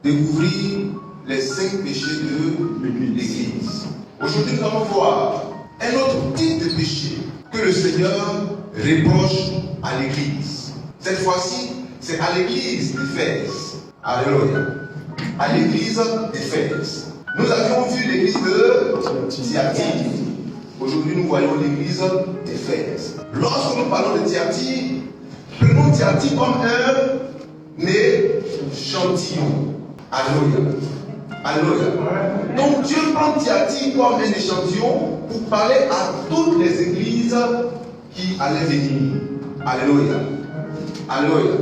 découvrir les 5 péchés de l'Église. Aujourd'hui, nous allons voir un autre type de péché que le Seigneur reproche à l'Église. Cette fois-ci, c'est à l'Église d'Éphèse. Alléluia. À l'Église d'Éphèse. Nous avions vu l'Église de Thyatire. Aujourd'hui, nous voyons l'Église d'Éphèse. Lorsque nous parlons de Thyatire, prenons Thyatire comme un échantillon. Alléluia. Alléluia. Donc Dieu prend Thyatire comme un échantillon pour parler à toutes les églises qui allaient venir. Alléluia. Alléluia.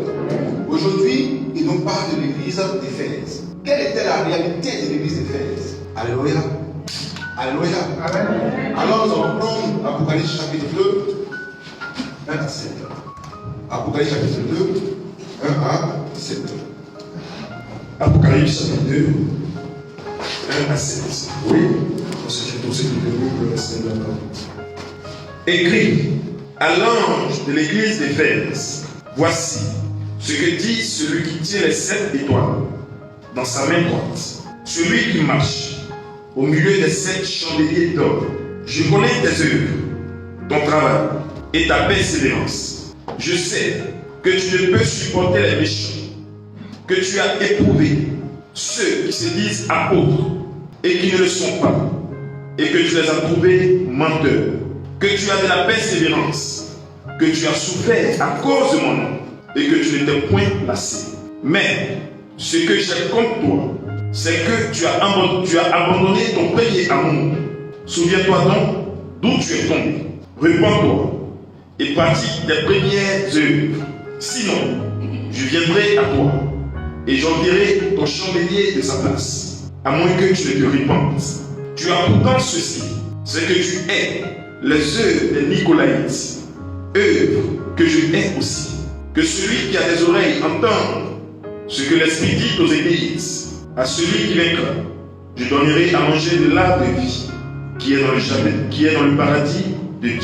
Aujourd'hui, il nous parle de l'église d'Éphèse. Quelle était la réalité de l'église d'Éphèse? Alléluia. Alléluia. Alors nous allons prendre Apocalypse chapitre 2, 1 à 7. Apocalypse chapitre 2, 1 à 7. Apocalypse chapitre 2, 1 à 7. Oui, parce que j'ai posé le reste de la parole. Écrit à l'ange de l'église d'Éphèse, voici ce que dit celui qui tient les 7 étoiles dans sa main droite, celui qui marche au milieu des 7 chandeliers d'or. Je connais tes œuvres, ton travail et ta persévérance. Je sais que tu ne peux supporter les méchants, que tu as éprouvé ceux qui se disent apôtres et qui ne le sont pas, et que tu les as trouvés menteurs, que tu as de la persévérance, que tu as souffert à cause de mon nom, et que tu n'étais point lassé. Mais ce que j'ai contre toi, c'est que tu as abandonné ton premier amour. Souviens-toi donc d'où tu es tombé. Repends-toi et pratique tes premières œuvres. Sinon, je viendrai à toi et j'enverrai ton chandelier de sa place, à moins que tu ne te répandes. Tu as pourtant ceci, c'est que tu hais les œuvres des Nicolaïtes, œuvres que je hais aussi. Que celui qui a des oreilles entende ce que l'Esprit dit aux églises. À celui qui vaincra, je donnerai à manger de l'arbre de vie qui est dans le jardin, qui est dans le paradis de Dieu.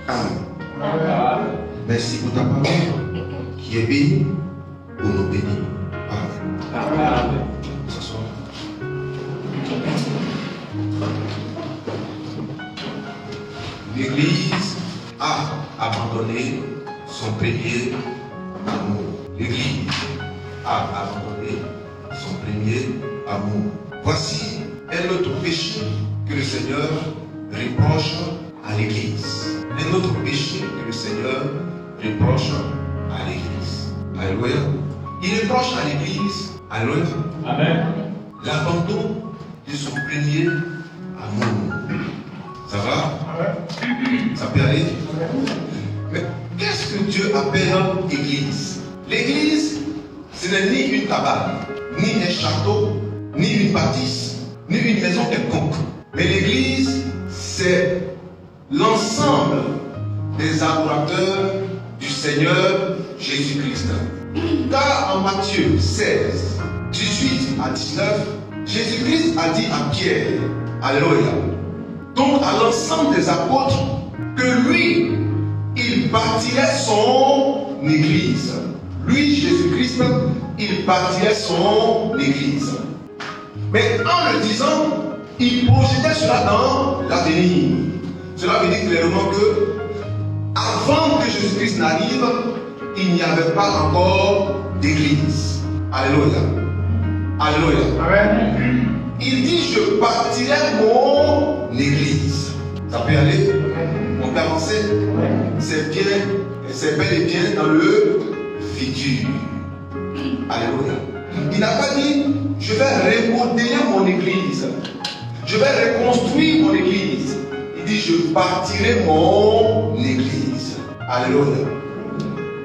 Amen. Merci pour ta parole qui est bénie pour nous bénir. Amen. Amen. S'asseoir. L'Église a abandonné son premier amour. L'Église a abandonné son premier amour. Voici un autre péché que le Seigneur reproche à l'Église. Un autre péché que le Seigneur reproche à l'Église. Alléluia. Il reproche à l'Église, alléluia, amen, l'abandon de son premier amour. Ça va? Amen. Ça peut aller? Amen. Mais qu'est-ce que Dieu appelle Église? L'Église, ce n'est ni une cabane, ni un château, ni une bâtisse, ni une maison quelconque. Mais l'Église, c'est l'ensemble des adorateurs du Seigneur Jésus-Christ. Car en Matthieu 16, 18 à 19, Jésus-Christ a dit à Pierre, alléluia, donc à l'ensemble des apôtres, que lui, il bâtirait son Église. Lui, Jésus-Christ, il bâtirait son Église. Mais en le disant, il projetait cela dans l'avenir. Cela veut dire clairement que avant que Jésus-Christ n'arrive, il n'y avait pas encore d'église. Alléluia. Alléluia. Amen. Il dit, je bâtirai mon église. Ça peut aller? On peut avancer? C'est bien, c'est bel et bien dans le futur. Alléluia. Il n'a pas dit, je vais remodeler mon église. Je vais reconstruire mon église. Il dit, je bâtirai mon église. Alléluia.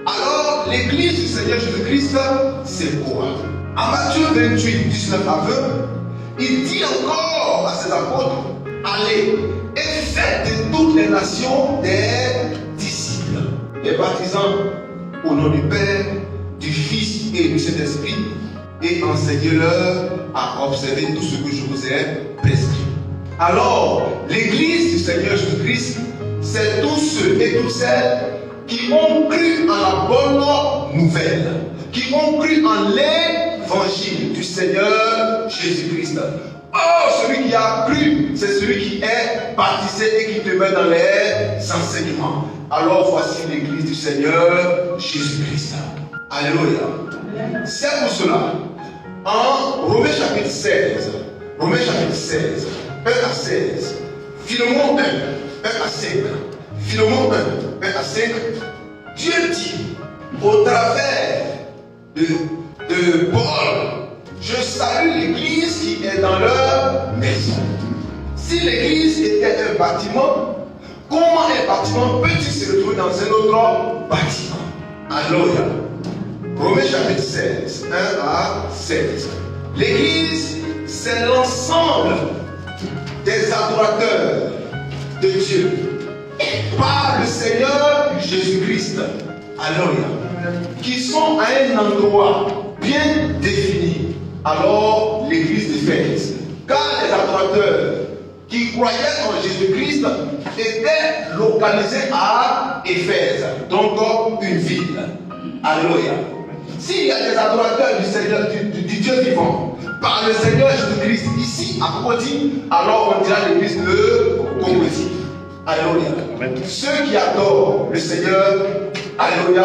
Alors, l'église du Seigneur Jésus-Christ, c'est quoi? En Matthieu 28, 19 à 20, il dit encore à ses apôtres, allez et faites de toutes les nations des disciples, les baptisant au nom du Père, du Fils et du Saint-Esprit, et enseignez-leur à observer tout ce que je vous ai prescrit. Alors, l'église du Seigneur Jésus-Christ, c'est tous ceux et toutes celles qui ont cru en la bonne nouvelle, qui ont cru en l'évangile. l'évangile du Seigneur Jésus-Christ. Or, celui qui a cru, c'est celui qui est baptisé et qui demeure dans les enseignements. Alors voici l'église du Seigneur Jésus-Christ. Alléluia. C'est pour cela, en Romains chapitre 16, 1 à 16, Philémon 1 à 5, Philémon 1 à 5, Dieu dit, au travers de Paul, je salue l'église qui est dans leur maison. Si l'église était un bâtiment, comment un bâtiment peut-il se retrouver dans un autre bâtiment? Alléluia. Romains chapitre 16, 1 à 16. L'église, c'est l'ensemble des adorateurs de Dieu par le Seigneur Jésus-Christ. Alléluia. Qui sont à un endroit bien défini. Alors, l'église d'Éphèse. Car les adorateurs qui croyaient en Jésus-Christ étaient localisés à Éphèse, donc une ville. Alléluia. S'il y a des adorateurs du Seigneur, du Dieu vivant, par le Seigneur Jésus-Christ ici à Cocody, alors on dira l'église de Cocody. Alléluia. Ceux qui adorent le Seigneur, alléluia,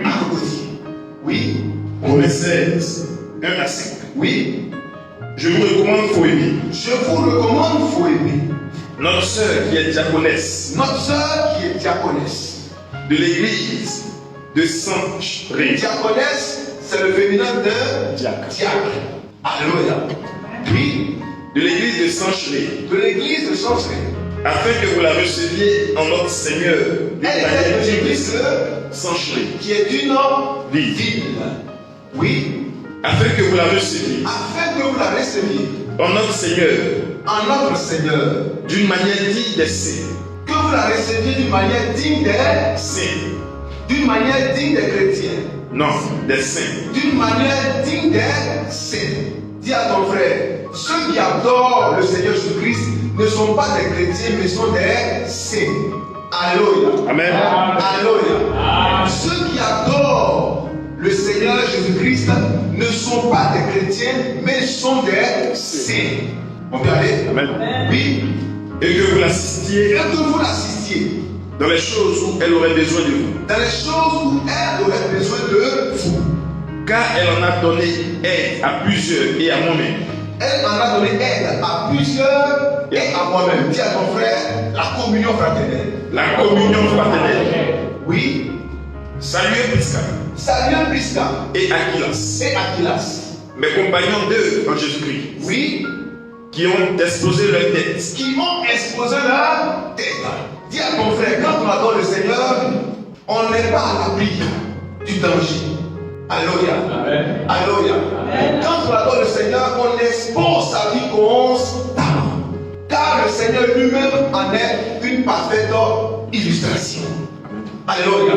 à Cocody. Oui. Romains 16, 1 à 5. Oui. Je vous recommande Phoébie. Je vous recommande Phoébie. Notre sœur qui est diaconesse. Notre sœur qui est diaconesse. De l'église de Saint-Ré. Diaconesse, c'est le féminin de diacre. Alléluia. Puis, de l'église de Saint-Ré. De l'église de Saint-Ré. Afin que vous la receviez en notre Seigneur. Elle est de l'église de Saint-Ré. Qui est une ville. Oui. Afin que vous la receviez. Afin que vous la receviez. En notre Seigneur. En notre Seigneur. D'une manière digne des saints. Que vous la receviez d'une manière digne des saints. D'une manière digne des chrétiens. Non, des saints. D'une manière digne des saints. Dis à ton frère, ceux qui adorent le Seigneur Jésus-Christ ne sont pas des chrétiens, mais sont des saints. Alléluia. Amen. Alléluia. Ceux qui adorent le Seigneur Jésus-Christ ne sont pas des chrétiens, mais sont des saints. On peut aller? Amen. Oui. Et que vous l'assistiez. Et que vous l'assistiez. Dans les choses où elle aurait besoin de vous. Dans les choses où elle aurait besoin de vous. Car elle en a donné aide à plusieurs et à moi-même. Elle en a donné aide à plusieurs et à moi-même. Dis à ton frère, la communion fraternelle. La communion fraternelle. Oui. Saluez Prisca. Saluez Prisca. Et Aquilas. Et Aquilas. Mes compagnons d'œuvre en Jésus-Christ. Oui. Qui ont exposé leur tête. Qui ont exposé leur tête. Dis à ton frère, quand on adore le Seigneur, on n'est pas à l'abri du danger. Alléluia. Alléluia. Quand on adore le Seigneur, on expose sa vie constamment. Car le Seigneur lui-même en est une parfaite illustration. Alléluia.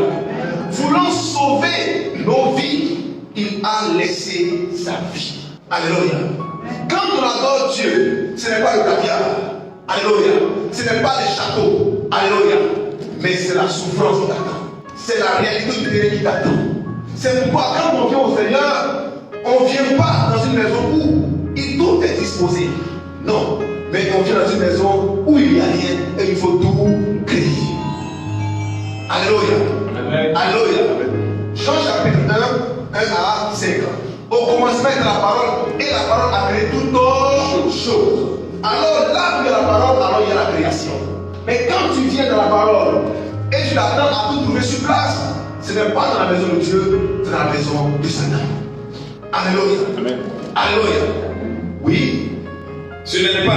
Voulant sauver nos vies, il a laissé sa vie. Alléluia. Quand on adore Dieu, ce n'est pas le caviar. Alléluia. Ce n'est pas les châteaux. Alléluia. Mais c'est la souffrance qui t'attend. C'est la réalité du terrain qui t'attend. C'est pourquoi quand on vient au Seigneur, on ne vient pas dans une maison où tout est disposé. Non. Mais on vient dans une maison où il n'y a rien et il faut tout créer. Alléluia. Alléluia. Jean chapitre 1, 1 à 5. Au commencement de la parole, et la parole a créé toutes choses. Alors là où il y a la parole, alors il y a la création. Mais quand tu viens dans la parole et tu l'attends à tout trouver sur place, ce n'est pas dans la maison de Dieu, c'est dans la maison de Satan. Alléluia. Amen. Alléluia. Oui. Ce n'est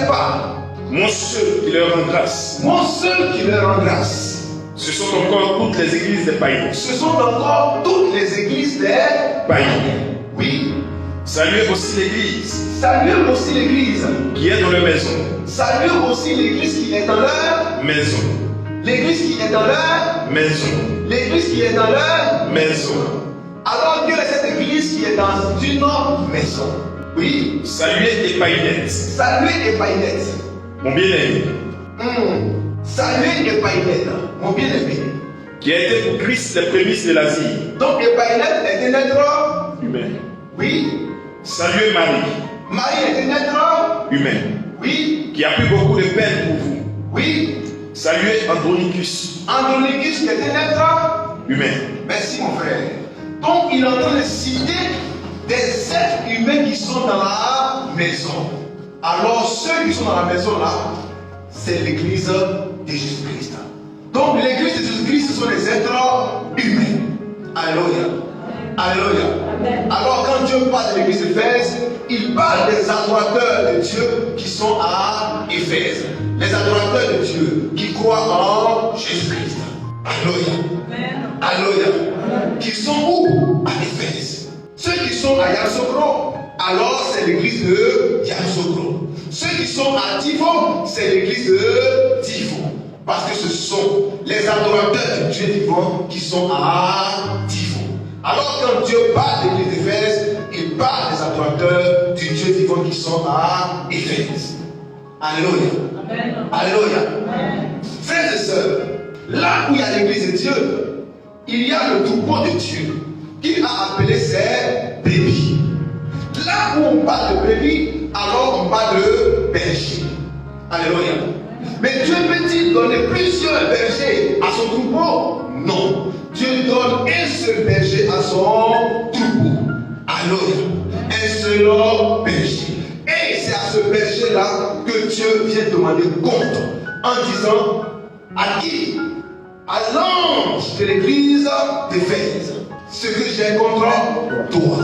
pas mon seul qui leur rend grâce. Mon seul qui leur rend grâce. Ce sont encore toutes les églises des païens. Ce sont encore toutes les églises des païens. Oui. Saluez aussi l'église. Saluez aussi l'église. Qui est dans leur maison. Saluez aussi l'église qui est dans leur maison. L'église qui est dans leur maison. L'église qui est dans leur maison. Alors quelle est cette église qui est dans une maison? Oui. Saluez Épaïnette. Saluez Épaïnette. Mon bien-aimé. Saluez Épaïnette, mon bien-aimé. Qui a été pour Christ les prémices de l'Asie. Donc Épaïnette est un être humain. Oui. Saluez Marie. Marie est un être Humaine. Oui. Qui a pris beaucoup de peine pour vous. Oui. Saluez Andronicus. Andronicus qui est un être humain. Merci mon frère. Donc il est en train de citer des êtres humains qui sont dans la maison. Alors ceux qui sont dans la maison là, c'est l'église de Jésus-Christ. Donc l'église de Jésus-Christ, ce sont des êtres humains. Alléluia. Alléluia. Alors quand Dieu parle de l'église d'Éphèse, il parle des adorateurs de Dieu qui sont à Éphèse. Les adorateurs de Dieu qui croient en Jésus-Christ. Alléluia. Alléluia. Qui sont où? À Éphèse. Ceux qui sont à Yamoussoukro, alors c'est l'église de Yamoussoukro. Ceux qui sont à Tifon, c'est l'église de Tifon. Parce que ce sont les adorateurs du Dieu vivant qui sont à Tifon. Alors quand Dieu parle de l'église d'Éphèse, il parle des adorateurs du Dieu vivant qui sont à Éphèse. Alléluia. Alléluia. Frères et sœurs, là où il y a l'église de Dieu, il y a le troupeau de Dieu qu'il a appelé ses brebis. Là où on parle de brebis, alors on parle de berger. Alléluia. Mais Dieu peut-il donner plusieurs bergers à son troupeau? Non. Dieu donne un seul berger à son troupeau. Alléluia. Un seul berger. Et c'est à ce berger-là que Dieu vient demander compte en disant à qui? À l'ange de l'église d'Éphèse. Ce que j'ai contre toi.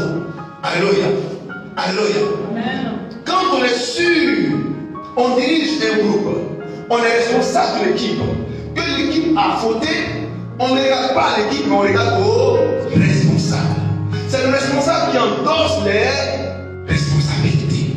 Alléluia. Alléluia. Quand on est sûr, on dirige un groupe, on est responsable de l'équipe. Que l'équipe a fauté, on ne regarde pas l'équipe, mais on regarde au responsable. C'est le responsable qui endosse les responsabilités.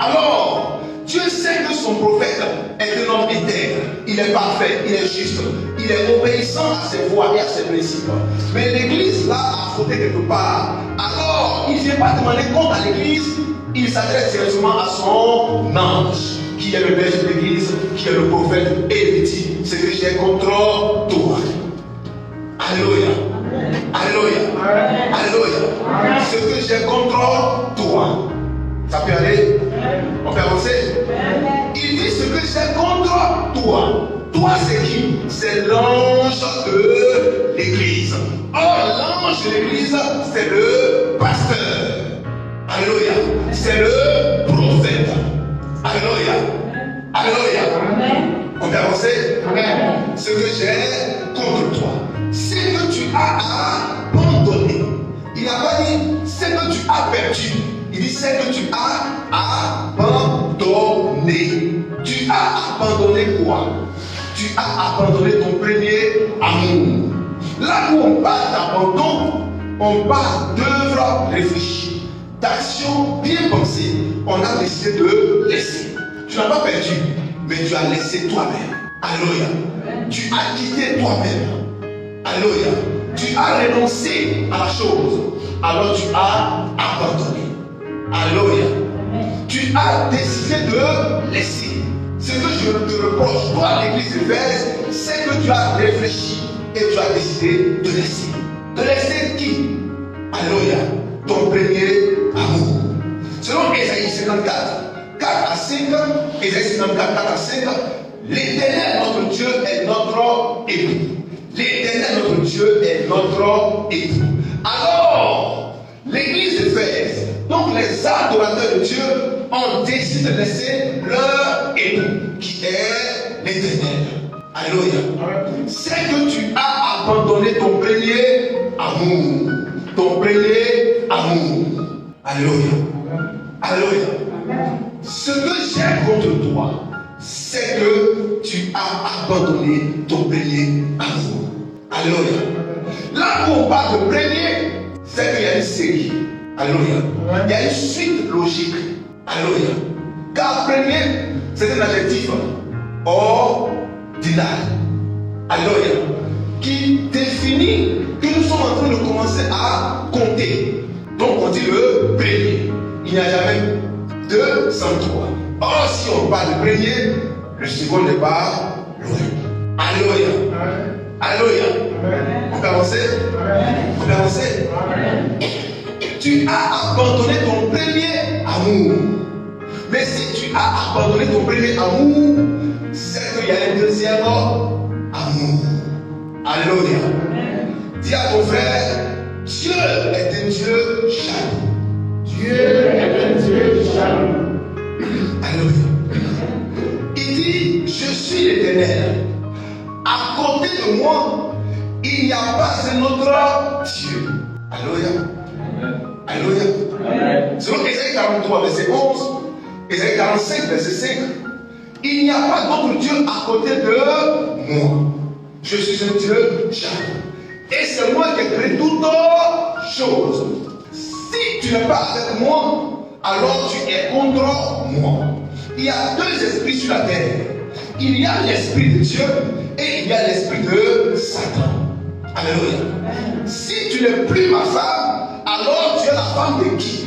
Alors, Dieu sait que son prophète est un homme intègre, il est parfait, il est juste, il est obéissant à ses voies et à ses principes. Mais l'église là a fauté quelque part. Alors, il ne vient pas demander compte à l'église, il s'adresse directement à son ange, qui est le berger de l'église, qui est le prophète, et il dit, ce que j'ai contre toi. Alléluia. Alléluia. Alléluia. Ce que j'ai contre toi. Ça peut aller? On peut avancer? Il dit ce que j'ai contre toi. Toi c'est qui? C'est l'ange de l'église. Or l'ange de l'église c'est le pasteur. Alléluia. C'est le prophète. Alléluia. Alléluia. On peut avancer? Ce que j'ai contre toi. Ce que tu as abandonné. Il n'a pas dit ce que tu as perdu. Il dit c'est que tu as abandonné. Tu as abandonné quoi? Tu as abandonné ton premier amour. Là où on parle d'abandon, on parle d'œuvre réfléchie, d'action bien pensée. On a décidé de laisser. Tu n'as pas perdu, mais tu as laissé toi-même. Alléluia. Tu as quitté toi-même. Alléluia. Tu as renoncé à la chose. Alors tu as abandonné. Alléluia. Tu as décidé de laisser. Ce que je te reproche, toi, l'église d'Éphèse, c'est que tu as réfléchi et tu as décidé de laisser. De laisser qui? Alléluia. Ton premier amour. Selon Ésaïe 54, 4 à 5, Ésaïe 54, 4 à 5, l'Éternel, notre Dieu, est notre époux. L'Éternel, notre Dieu, est notre époux. Alors, l'église d'Éphèse, donc les adorateurs de Dieu, ont décidé de laisser leur époux, qui est l'Éternel. Alléluia. C'est que tu as abandonné ton premier amour. Ton premier amour. Alléluia. Alléluia. Ce que j'ai contre toi, c'est que tu as abandonné ton premier amour. Alléluia. Là où on parle de premier, c'est qu'il y a une série. Alléluia. Il y a une suite logique. Alléluia. Car premier, c'est un adjectif ordinal. Alléluia. Qui définit que nous sommes en train de commencer à compter. Donc on dit le premier. Il n'y a jamais deux sans trois. Or si on parle de premier, le second n'est pas loin. Alléluia. Alléluia. On peut avancer? On peut avancer? tu as abandonné ton premier amour. Mais si tu as abandonné ton premier amour, c'est qu'il y a un deuxième amour. Alléluia. Dis à ton frère, Dieu est un Dieu jaloux. Dieu est un Dieu jaloux. Alléluia. Il dit, je suis l'Éternel. À côté de moi, il n'y a pas un autre Dieu. Alléluia. Alléluia. Selon Ésaïe 43, verset 11, Ésaïe 45, verset 5, il n'y a pas d'autre Dieu à côté de moi. Je suis un Dieu jaloux. Et c'est moi qui ai créé toutes choses. Si tu n'es pas avec moi, alors tu es contre moi. Il y a deux esprits sur la terre. Il y a l'esprit de Dieu et il y a l'esprit de Satan. Alléluia. Si tu n'es plus ma femme, alors tu es la femme de qui?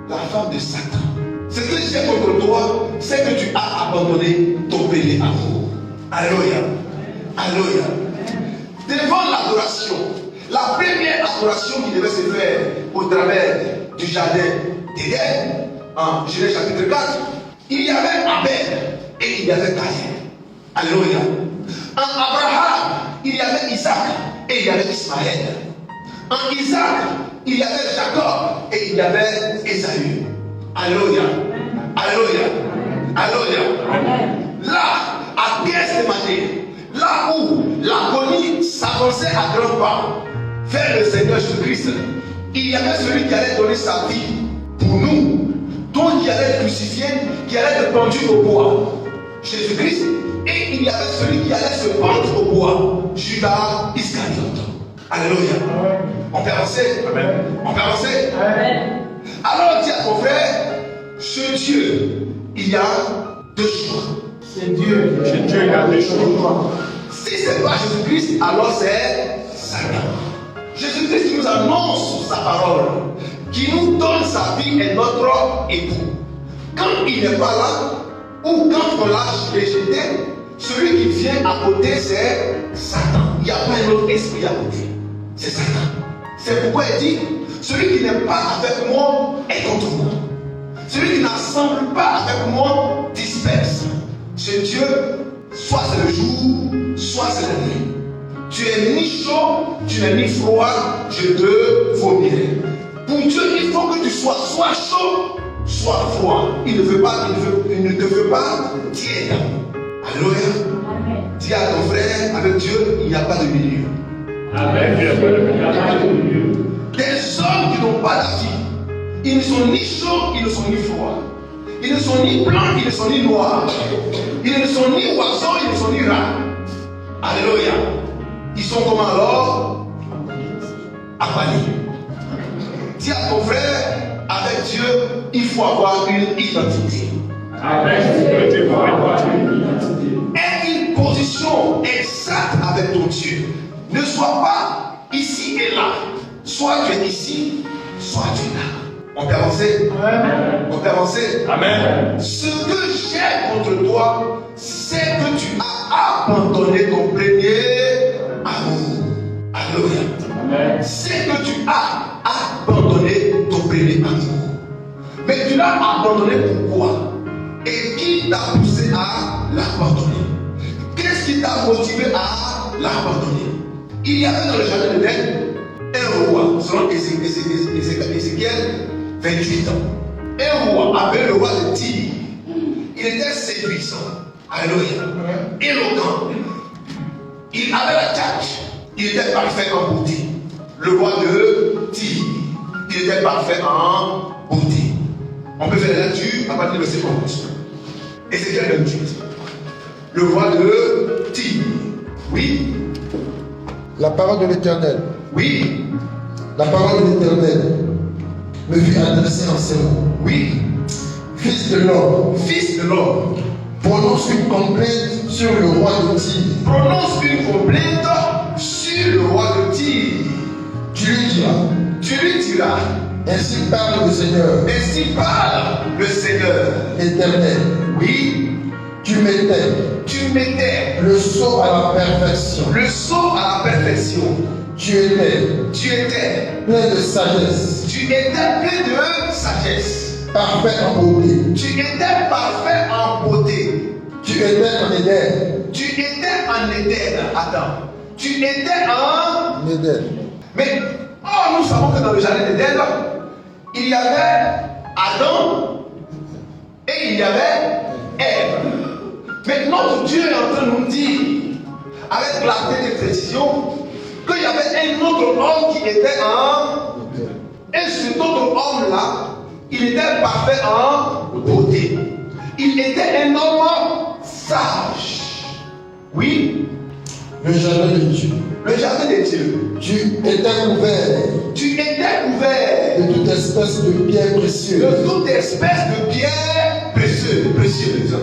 La femme de Satan. Ce que j'ai contre toi, c'est que tu as abandonné ton premier amour. Alléluia. Alléluia. Devant l'adoration, la première adoration qui devait se faire au travers du jardin d'Éden, en Genèse chapitre 4, il y avait Abel et il y avait Caïn. Alléluia. En Abraham, il y avait Isaac et il y avait Ismaël. En Isaac, il y avait Jacob et il y avait Ésaü. Alléluia. Alléluia. Alléluia. Là, à pièce de manger, là où l'agonie s'avançait à grands pas vers le Seigneur Jésus-Christ, il y avait celui qui allait donner sa vie pour nous, donc qui allait être crucifié, qui allait être pendu au bois, Jésus-Christ, et il y avait celui qui allait se pendre au bois, Judas Iscariote. Alléluia. On peut avancer. Amen. On peut avancer. Amen. Alors dis à ton frère, ce Dieu, il y a deux choix. C'est Dieu. Chez Dieu, il y a deux choix. Si ce n'est pas Jésus-Christ, alors c'est Satan. Jésus-Christ qui nous annonce sa parole, qui nous donne sa vie et notre époux. Quand il n'est pas là, ou quand on l'a rejeté, celui qui vient à côté, c'est Satan. Il n'y a pas un autre esprit à côté. C'est Satan. C'est pourquoi il dit, celui qui n'est pas avec moi est contre moi. Celui qui n'assemble pas avec moi disperse. Chez Dieu, soit c'est le jour, soit c'est la nuit. Tu es ni chaud, tu n'es ni froid, je te vomirai. Pour Dieu, il faut que tu sois soit chaud, soit froid. Il ne te veut pas tiède. Alléluia. Dis à ton frère, avec Dieu, il n'y a pas de milieu. Amen. Des hommes qui n'ont pas la vie, ils ne sont ni chauds, ils ne sont ni froids. Ils ne sont ni blancs, ils ne sont ni noirs. Ils ne sont ni oiseaux, ils ne sont ni rats. Alléluia. Ils sont comment alors? Apanis. Dis à ton frère, avec Dieu, il faut avoir une identité. Aie une position exacte avec ton Dieu. Ne sois pas ici et là. Soit tu es ici, soit tu es là. On peut avancer? Amen. On peut avancer? Amen. Ce que j'ai contre toi, c'est que tu as abandonné ton premier amour. Alléluia. Amen. C'est que tu as abandonné ton premier amour. Mais tu l'as abandonné pourquoi? Et qui t'a poussé à l'abandonner? Qu'est-ce qui t'a motivé à l'abandonner? Il y avait dans le jardin d'Éden un roi, selon Ézéchiel 28 ans. Un roi appelé le roi de Tyr. Il était séduisant, alléluia, éloquent. Il avait la tchatche. Il était parfait en beauté. Le roi de Tyr. Il était parfait en beauté. On peut faire la lecture à partir de verset 11. Ézéchiel 28. Le roi de Tyr. Oui. La parole de l'Éternel. Oui. La parole de l'Éternel me fut adressée en ces mots. Oui. Fils de l'homme. Fils de l'homme. Prononce une complainte sur le roi de Tyr. Prononce une complainte sur le roi de Tyr. Tu lui diras. Tu lui diras. Ainsi parle le Seigneur. Ainsi parle le Seigneur. Éternel. Oui. Tu mettais le sceau à la perfection. Le sceau à la perfection. Tu étais plein de sagesse, Tu étais plein de sagesse. parfait en beauté. Tu étais parfait en beauté. Tu étais en Éden. Tu étais en Éden. Attends. Tu étais en... Éden. Mais, nous savons que dans le jardin d'Éden, il y avait Adam et il y avait Ève. Mais notre Dieu est en train de nous dire, avec clarté et précision, qu'il y avait un autre homme qui était en... Et cet autre homme-là, il était parfait en beauté. Il était un homme sage. Oui. Le jardin de Dieu. Le jardin de Dieu. Tu étais couvert Tu étais couvert de toute espèce de pierres précieuses, de toute espèce de pierres précieuses.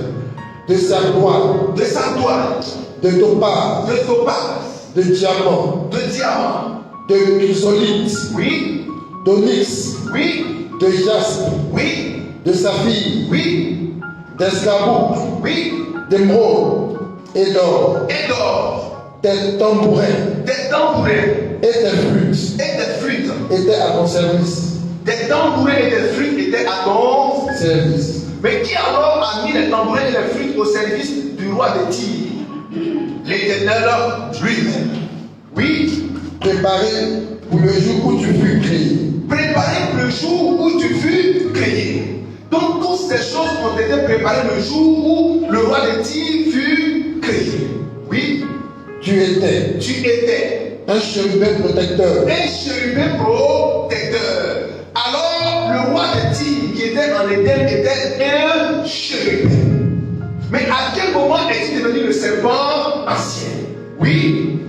de sardoine, De sardoine, de topaz, de topaz, de diamant, de diamant. de chrysolite, Oui, d'onyx, oui, de jaspe, oui, de saphir, oui, d'escarboucle, oui. d'émeraude et d'or, Et d'or, tes tambourins des tambourins et tes flûtes et des flûtes. étaient à ton service. Des tambourins et des flûtes étaient à ton. Service. Mais qui alors a mis les tambourins et les flûtes au service du roi de Tyr? L'Éternel lui-même. Oui, Préparé pour le jour où tu fus créé. préparé pour le jour où tu fus créé. Donc toutes ces choses ont été préparées le jour où le roi de Tyr fut créé. Oui, Tu étais tu étais un chérubin protecteur. un chérubin protecteur. Alors le roi de Tyr qui était en Éden était un chérubin. Mais à quel moment est-il devenu le serpent ancien? Oui,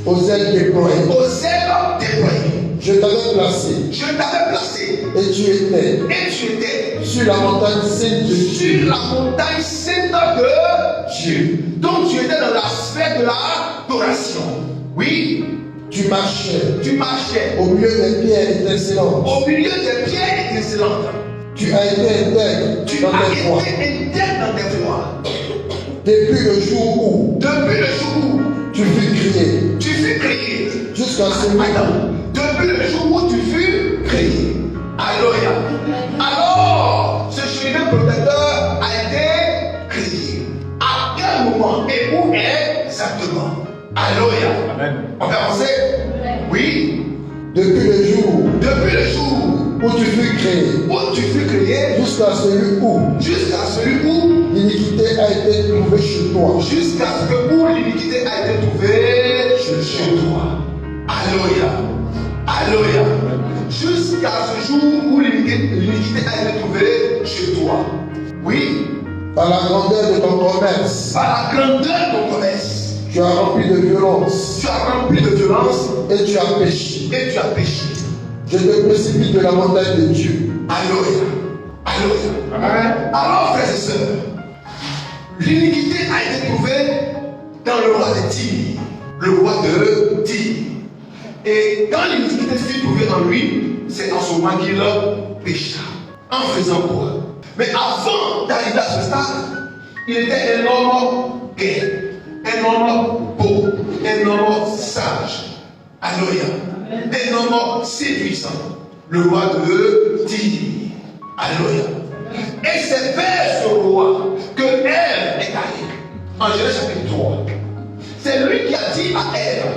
Aux ailes déployées. aux ailes déployées. Je t'avais placé Je t'avais placé et tu étais et tu étais sur la montagne sainte de Dieu. sur la montagne sainte de Dieu. Donc tu étais dans la sphère de l'adoration. Oui, Tu marchais tu marchais au milieu des pierres étincelantes. au milieu des pierres étincelantes. Tu as été intègre Tu dans as tes voies. été intègre dans tes voies. Depuis le jour où Depuis le jour où tu fus créé tu fus créé. jusqu'à ce Attends, depuis le jour où tu fus créé. Alléluia. Alors, ce chérubin protecteur a été créé. À quel moment et où exactement? Alléluia. Amen. On va avancer? Oui. depuis le jour Depuis le jour où tu fus créé où tu fus créé jusqu'à celui où jusqu'à celui où l'iniquité a été trouvée chez toi. jusqu'à ce que où l'iniquité a été trouvée chez toi. Alléluia. Alléluia. Jusqu'à ce jour où l'iniquité a été trouvée chez toi. Oui. Par la grandeur de ton commerce, Par la grandeur de ton commerce, tu as rempli de violence tu as rempli de violence et tu as péché. et tu as péché. Je te précipite de la montagne de Dieu. Alléluia. Alléluia. Amen. Alors, frères et sœurs, l'iniquité a été trouvée dans le roi de Tyr. Le roi de Tyr. Et quand l'iniquité fut trouvée en lui, c'est en ce moment qu'il pécha. En faisant quoi? Mais avant d'arriver à ce stade, il était un homme gai, un homme beau, un homme sage. Alléluia. Un homme séduisant. Le roi de Tyr. Alléluia. Et c'est vers ce roi que Ève est allée. En Genèse chapitre 3. C'est lui qui a dit à Ève,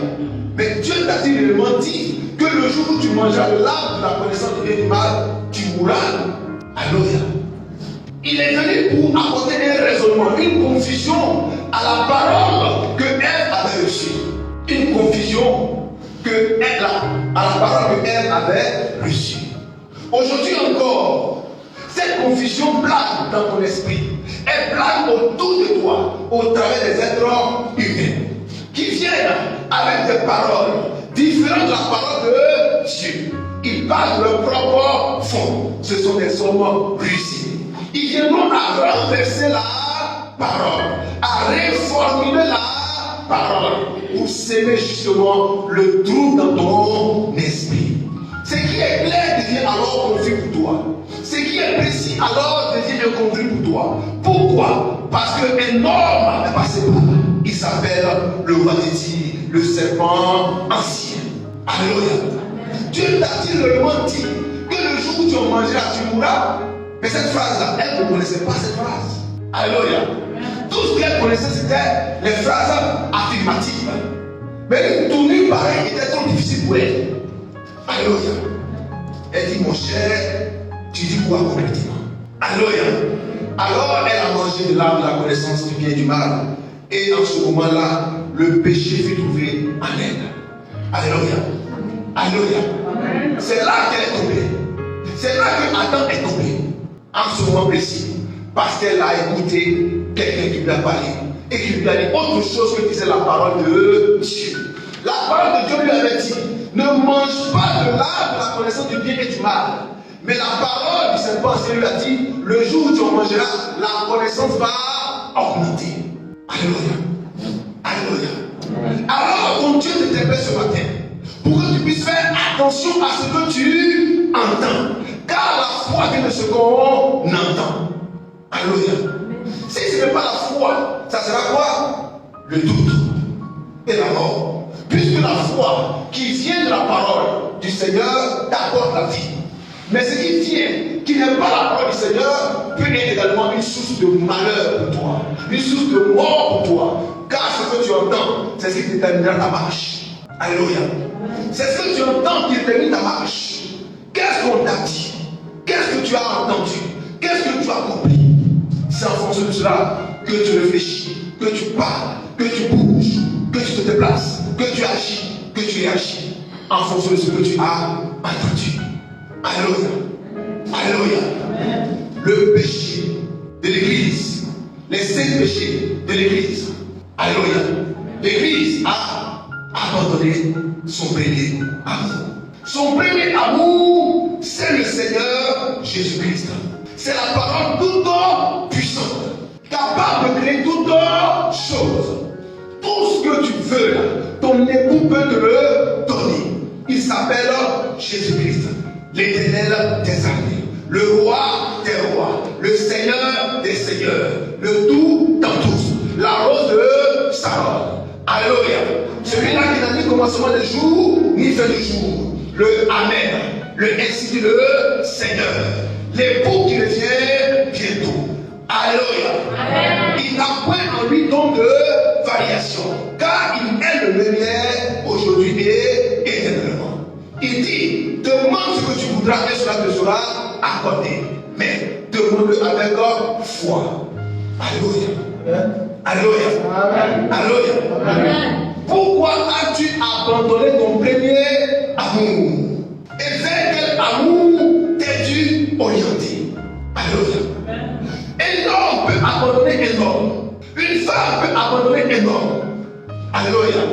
mais Dieu t'a dit réellement dit que le jour où tu mangeras de l'arbre de la connaissance du bien et du mal, tu mourras. Alléluia. Il est venu pour apporter un raisonnement, une confusion à la parole que Ève avait reçue. Une confusion à la parole que Ève avait reçue. Aujourd'hui encore, cette confusion plane dans ton esprit. Elle plane autour de toi, au travers des êtres humains, qui viennent avec des paroles différentes de la parole de Dieu. Ils parlent de leur propre fond. Ce sont des hommes rusés. Ils viendront à renverser la parole, à réformuler la parole, pour s'aimer justement le trou dans ton esprit. Ce qui est clair devient alors confus pour toi. Ce qui est précis alors devient incompris pour toi. Pourquoi? Parce qu'un homme est passé par là. Il s'appelle le roi de Tyr, le serpent ancien. Alléluia. Dieu t'a-t-il réellement dit que le jour où tu en mangeras, tu mourras? Mais cette phrase-là, elle ne connaissait pas cette phrase. Alléluia. Tout ce qu'elle connaissait, c'était les phrases affirmatives. Mais une tournure pareille était trop difficile pour elle. Alléluia. Elle dit, mon cher, tu dis quoi concrètement? Alléluia. Alors elle a mangé de l'arbre de la connaissance du bien et du mal. Et en ce moment-là, le péché fut trouvé en elle. Alléluia. Alléluia. C'est là qu'elle est tombée. C'est là que Adam est tombé. En ce moment précis. Parce qu'elle a écouté quelqu'un qui lui a parlé. Et qui lui a dit autre chose que disait la parole de Dieu. La parole de Dieu lui avait dit, ne mange pas de l'arbre de la connaissance du bien et du mal. Mais la parole du serpent lui a dit, le jour où tu en mangeras, la connaissance va augmenter. Alléluia. Alléluia. Alors, ton Dieu t'interpelle ce matin, pour que tu puisses faire attention à ce que tu entends. Car la foi vient de ce qu'on entend. Alléluia. Si ce n'est pas la foi, ça sera quoi? Le doute et la mort. Puisque la foi qui vient de la parole du Seigneur t'apporte la vie. Mais ce qui vient, qui n'est pas la parole du Seigneur, peut être également une source de malheur pour toi, une source de mort pour toi. Car ce que tu entends, c'est ce qui déterminera ta marche. Alléluia. C'est ce que tu entends qui détermine ta marche. Qu'est-ce qu'on t'a dit? Qu'est-ce que tu as entendu? Qu'est-ce que tu as compris? C'est en fonction de cela que tu réfléchis, que tu parles, que tu bouges, que tu te déplaces, que tu agis, que tu réagis. En fonction de ce que tu as entendu. Alléluia. Alléluia. Le péché de l'église, les 5 péchés de l'église. Alléluia. L'église a abandonné son premier amour. Son premier amour, c'est le Seigneur Jésus-Christ. C'est la parole toute puissante, capable de créer toutes choses. Tout ce que tu veux, ton époux peut te le donner. Il s'appelle Jésus-Christ, l'Éternel des armées, le roi des rois, le Seigneur des seigneurs, le tout dans tous, la rose de Sharon. Alléluia. Celui-là qui n'a ni commencement de jour, ni fin de jour. Le Amen, le ainsi dit le Seigneur. L'époux qui revient bientôt. Alléluia. Amen. Il n'a point en lui donc de variation, car il est le même hier, aujourd'hui et éternellement. Il dit, demande ce que tu voudras et cela te sera accordé. Mais demande-le avec foi. Alléluia. Alléluia. Alléluia. Amen. Pourquoi as-tu abandonné ton premier amour? Et vers quel amour t'es-tu orienté? Alléluia. Un homme peut abandonner un homme. Une femme peut abandonner un homme. Alléluia.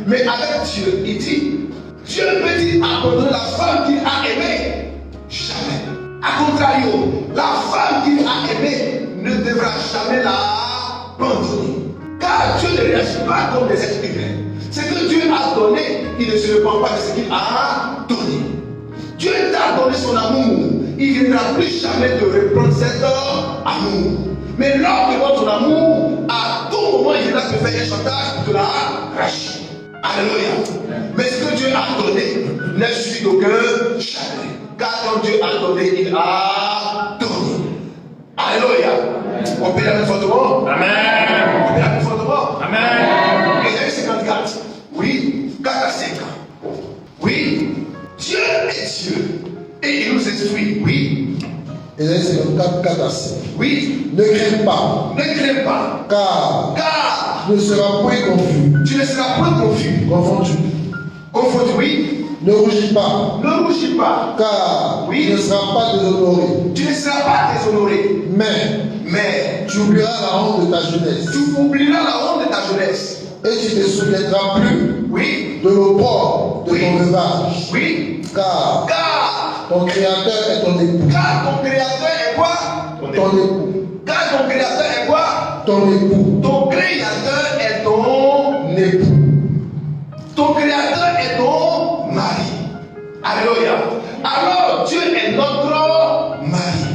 Mais avec Dieu, il dit, Dieu peut-il abandonner la femme qu'il a aimée? Jamais. A contrario, la femme qu'il a aimée ne devra jamais la abandonner. Car Dieu ne réagit pas comme des êtres humains. Ce que Dieu a donné, il ne se repent pas de ce qu'il a donné. Dieu t'a donné son amour. Il ne viendra plus jamais de reprendre cet amour. Mais lors de votre amour, à tout moment, il viendra te faire un chantage pour te l'arracher. Alléluia. Mais ce que Dieu a donné n'est suivi d'aucun chagrin. Car quand Dieu a donné, il a donné. Alléluia. On peut la mettre fortement. Amen. On peut la mettre fortement. Amen. Ésaïe 54. Oui. 4 à 5 ans. Oui. Dieu est Dieu. Et il nous instruit. Oui. Ésaïe 54, 4 à 5. Oui. Ne crains pas. Ne crains pas. Car tu ne seras point confus. Tu ne seras point confus. Confondu. Confondu, oui. Ne rougis pas. Ne rougis pas. Car oui. Tu ne seras pas déshonoré. Tu ne seras pas déshonoré. Mais tu oublieras la honte de ta jeunesse. Tu oublieras la honte de ta jeunesse. Et tu ne te souviendras plus oui. de l'opprobre de ton veuvage. Oui. Car ton créateur est ton époux. Car ton créateur est quoi? Ton époux. Car ton créateur est quoi? Ton époux. Ton créateur est ton époux. Ton créateur est ton mari. Alléluia. Alors Dieu est notre mari.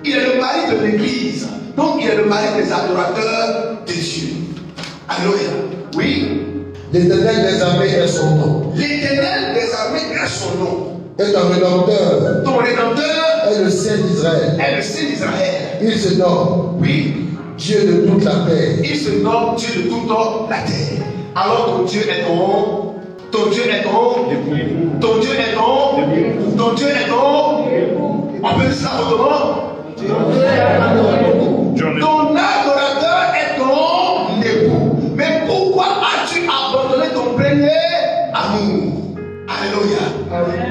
Il est le mari de l'église. Donc il est le mari des adorateurs de Dieu. Alléluia. Oui. L'Éternel des armées est son nom. L'Éternel des armées est son nom. Et ton rédempteur Ton rédempteur est le Saint d'Israël. est le Saint d'Israël. Il se nomme Oui, Dieu de toute la terre. il se nomme Dieu de toute la terre. Alors ton Dieu est ton Dieu est ton Dieu est ton Dieu est on peut dire ça autrement. Ton adorateur est ton époux. Mais pourquoi as-tu abandonné ton premier amour? Alléluia.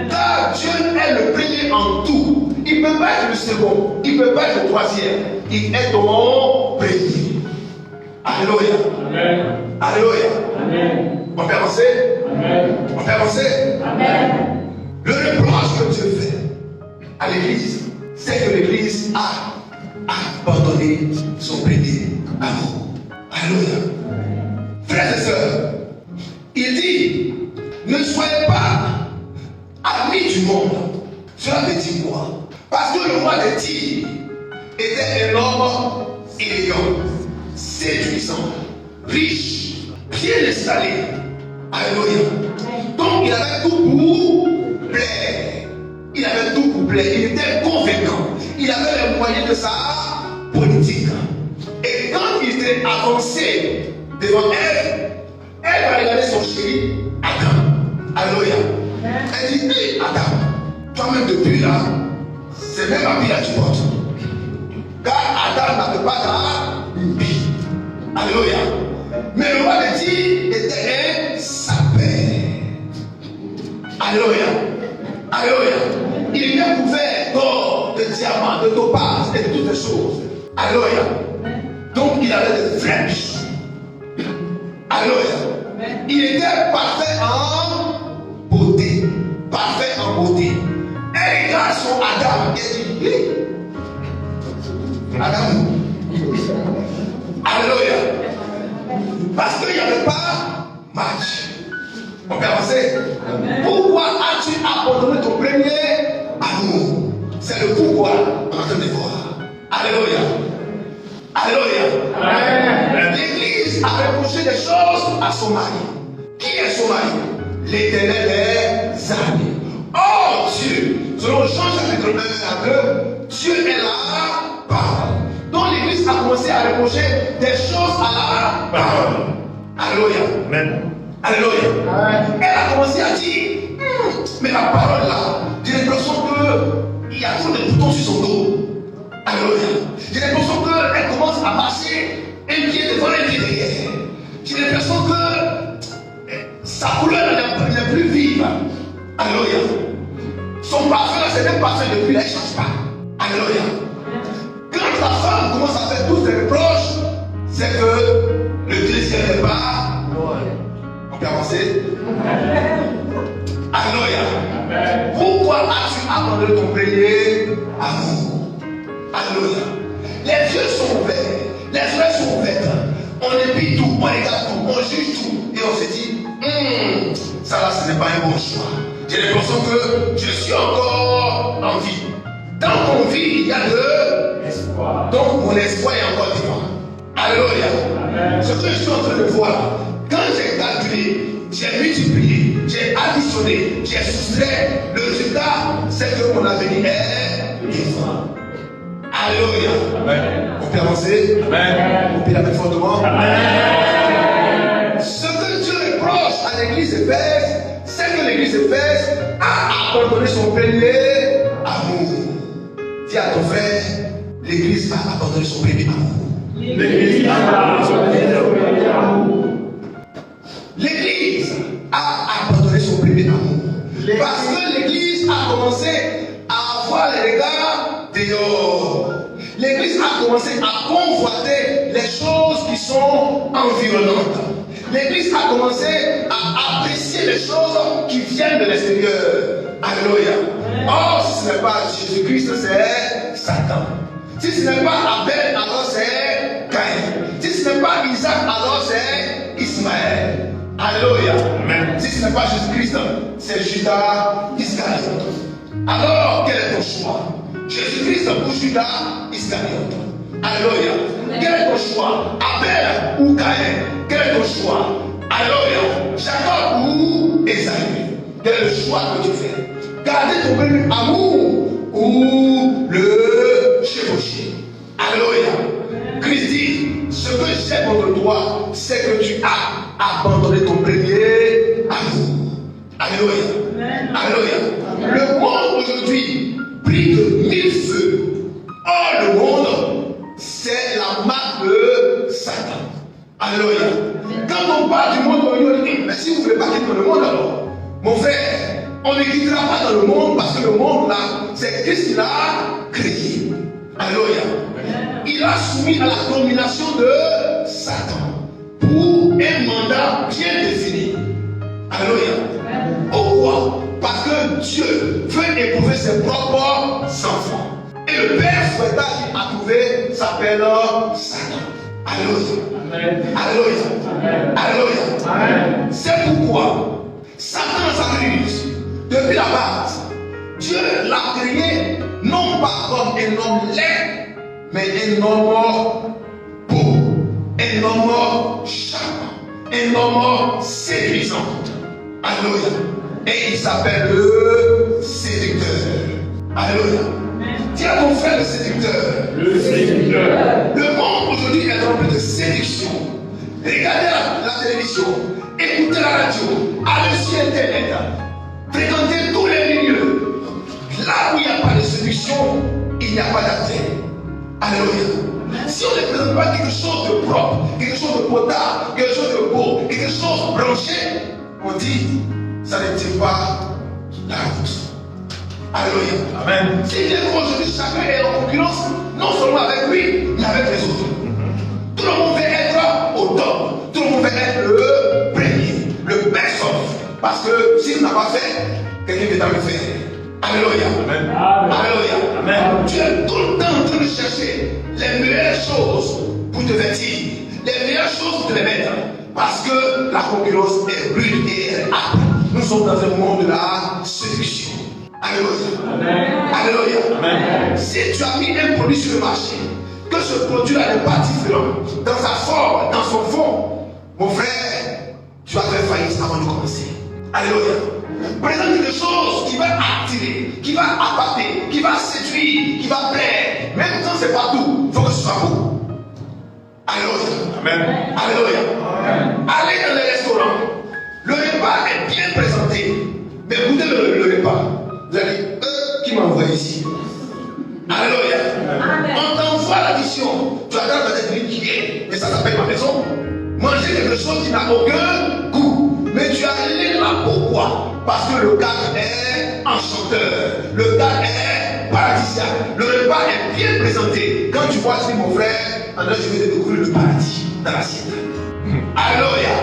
Car Dieu est le premier en tout. Il ne peut pas être le second. Il ne peut pas être le troisième. Il est ton premier. Alléluia. Amen. Alléluia. Amen. On peut avancer? Amen. On peut avancer? Amen. Le reproche que Dieu fait à l'église, c'est que l'église a abandonné son premier amour. Alléluia. Frères et sœurs, il dit, ne soyez pas amis du monde. Cela veut dire quoi? Parce que le roi de Tyr était un homme élégant, séduisant, riche, bien installé. Alléluia. Donc il avait tout pour plaire. Il avait tout pour plaire. Il était convaincant. Il avait les moyens de sa politique. Et quand il s'est avancé devant elle, elle va regarder son chéri, Adam. Alléluia. Elle dit, hé Adam, toi-même depuis là, c'est même habit là tu portes. Car Adam n'avait pas d'habit. Alléluia. Mais le roi de Tyr était un sapin. Alléluia. Alléluia. Il était couvert d'or, de diamants, de topaz et de toutes les choses. Alléluia. Donc il avait des vrais bijoux. Alléluia. Il était parfait en beauté. Parfait en beauté. Et regarde son Adam. Il dit, Adam. Alléluia. Parce qu'il n'y avait pas match. On peut avancer. Pourquoi as-tu abandonné ton premier amour? C'est le pourquoi on est en train de voir. Alléluia. Alléluia. L'église a reproché des choses à son mari. Qui est son mari? L'Éternel des armées. Oh Dieu, selon Jean chapitre 1 à 2, Dieu est la parole. Donc l'église a commencé à reprocher des choses à la parole. Alléluia. Amen. Alléluia. Elle a commencé à dire, mais la parole là, j'ai l'impression qu'il y a trop de boutons sur son dos. Alléluia. J'ai l'impression qu'elle commence à marcher un pied devant un pied derrière. J'ai l'impression que sa couleur n'est plus vive. Alléluia. Son parfum là, c'est même parfum depuis là, il ne change pas. Alléluia. Quand la femme commence à faire tous ses reproches, c'est que le désir n'est pas loin. On peut avancer? Alléluia. Pourquoi as-tu abandonné ton premier amour? Alléluia. Les yeux sont ouverts, les oreilles sont ouvertes. On épie tout, on regarde tout, on juge tout. Et on se dit, ça là, ce n'est pas un bon choix. J'ai l'impression que je suis encore en vie. Dans mon vie, il y a de l'espoir. Donc mon espoir est encore vivant. Alléluia. Ce que je suis en train de voir, quand j'ai calculé, j'ai multiplié, j'ai additionné, j'ai soustrait, le résultat, c'est que mon avenir est vivant. Alléluia. Amen. On peut avancer. Amen. On peut la mettre fortement. Amen. Ce que Dieu reproche à l'église Éphèse, c'est que l'église Éphèse a abandonné son premier amour. Dis à ton frère, l'église a abandonné son premier amour. L'église a abandonné son premier amour. L'église a abandonné son premier amour. Parce que l'église a commencé à avoir les regards dehors. L'église a commencé à convoiter les choses qui sont environnantes. L'église a commencé à apprécier les choses qui viennent de l'extérieur. Alléluia. Or, si ce n'est pas Jésus-Christ, c'est Satan. Si ce n'est pas Abel, alors c'est Caïn. Si ce n'est pas Isaac, alors c'est Ismaël. Alléluia. Amen. Si ce n'est pas Jésus-Christ, c'est Judas Iscariote. Alors, quel est ton choix? Jésus-Christ pour Judas Iscariote. Alléluia. Quel est ton choix? Abel ou Caïn? Quel est ton choix? Alléluia. Jacob ou Esaü. Quel est le choix que tu fais? Garder ton premier amour ou le chevaucher? Alléluia. Christ dit, ce que j'ai contre toi, c'est que tu as abandonné ton premier amour. Alléluia. Alléluia. Le monde aujourd'hui brille de 1000 feux. Or, le monde, c'est la marque de Satan. Alléluia. Quand on parle du monde, on dit, mais si vous ne voulez pas quitter le monde, alors, mon frère, on ne quittera pas dans le monde parce que le monde là, c'est Christ qui l'a créé. Alléluia. Il a soumis à la domination de Satan pour un mandat bien défini. Alléluia. Pourquoi? Parce que Dieu veut éprouver ses propres enfants. Et le père souhaitable qu'il a trouvé s'appelle Satan. Alléluia. Alléluia. Alléluia. C'est pourquoi Satan s'amuse depuis la base. Dieu l'a créé non pas comme un homme laid, mais un homme beau, un homme charmant, un homme séduisant. Alléluia. Et il s'appelle le séducteur. Alléluia. Dis à ton frère le séducteur. Le séducteur. Le monde aujourd'hui est rempli de séduction. Regardez la télévision, écoutez la radio, allez sur Internet, fréquentez tous les milieux. Là où il n'y a pas de séduction, il n'y a pas d'attrait. Alléluia. Si on ne présente pas quelque chose de propre, quelque chose de potable, quelque chose de beau, quelque chose de branché, on dit, ça ne tient pas la route. Alléluia. Amen. C'est bien qu'aujourd'hui, chacun est en concurrence, non seulement avec lui, mais avec les autres. Tout le monde veut être au top. Tout le monde veut être le premier, le best of. Parce que s'il n'a pas fait, quelqu'un va le faire. Alléluia. Amen. Alléluia. Amen. Tu es tout le temps en train de chercher les meilleures choses pour te vêtir, les meilleures choses pour te les mettre. Parce que la concurrence est rude et elle est âpre. Nous sommes dans un monde de la séduction. Alléluia. Amen. Alléluia. Amen. Si tu as mis un produit sur le marché, que ce produit-là n'est pas différent dans sa forme, dans son fond, mon frère, tu vas faire faillite avant de commencer. Alléluia. Présente quelque chose qui va attirer, qui va appâter, qui va séduire, qui va plaire. Même quand c'est pas tout, il faut que ce soit beau. Alléluia. Amen. Alléluia. Allez dans les restaurants. Le repas est bien présenté. Mais goûtez le repas. Vous allez dire, qui m'a envoyé ici? Alléluia. On t'envoie l'addition. Tu attends peut-être une qui est. Et ça s'appelle ma maison. Manger quelque chose qui n'a aucun goût. Mais tu as allé là pourquoi? Parce que le cadre est enchanteur. Le cadre est paradisiaque. Le repas est bien présenté. Quand tu vois ici mon frère, en je vais découvrir le paradis dans l'assiette. Alléluia.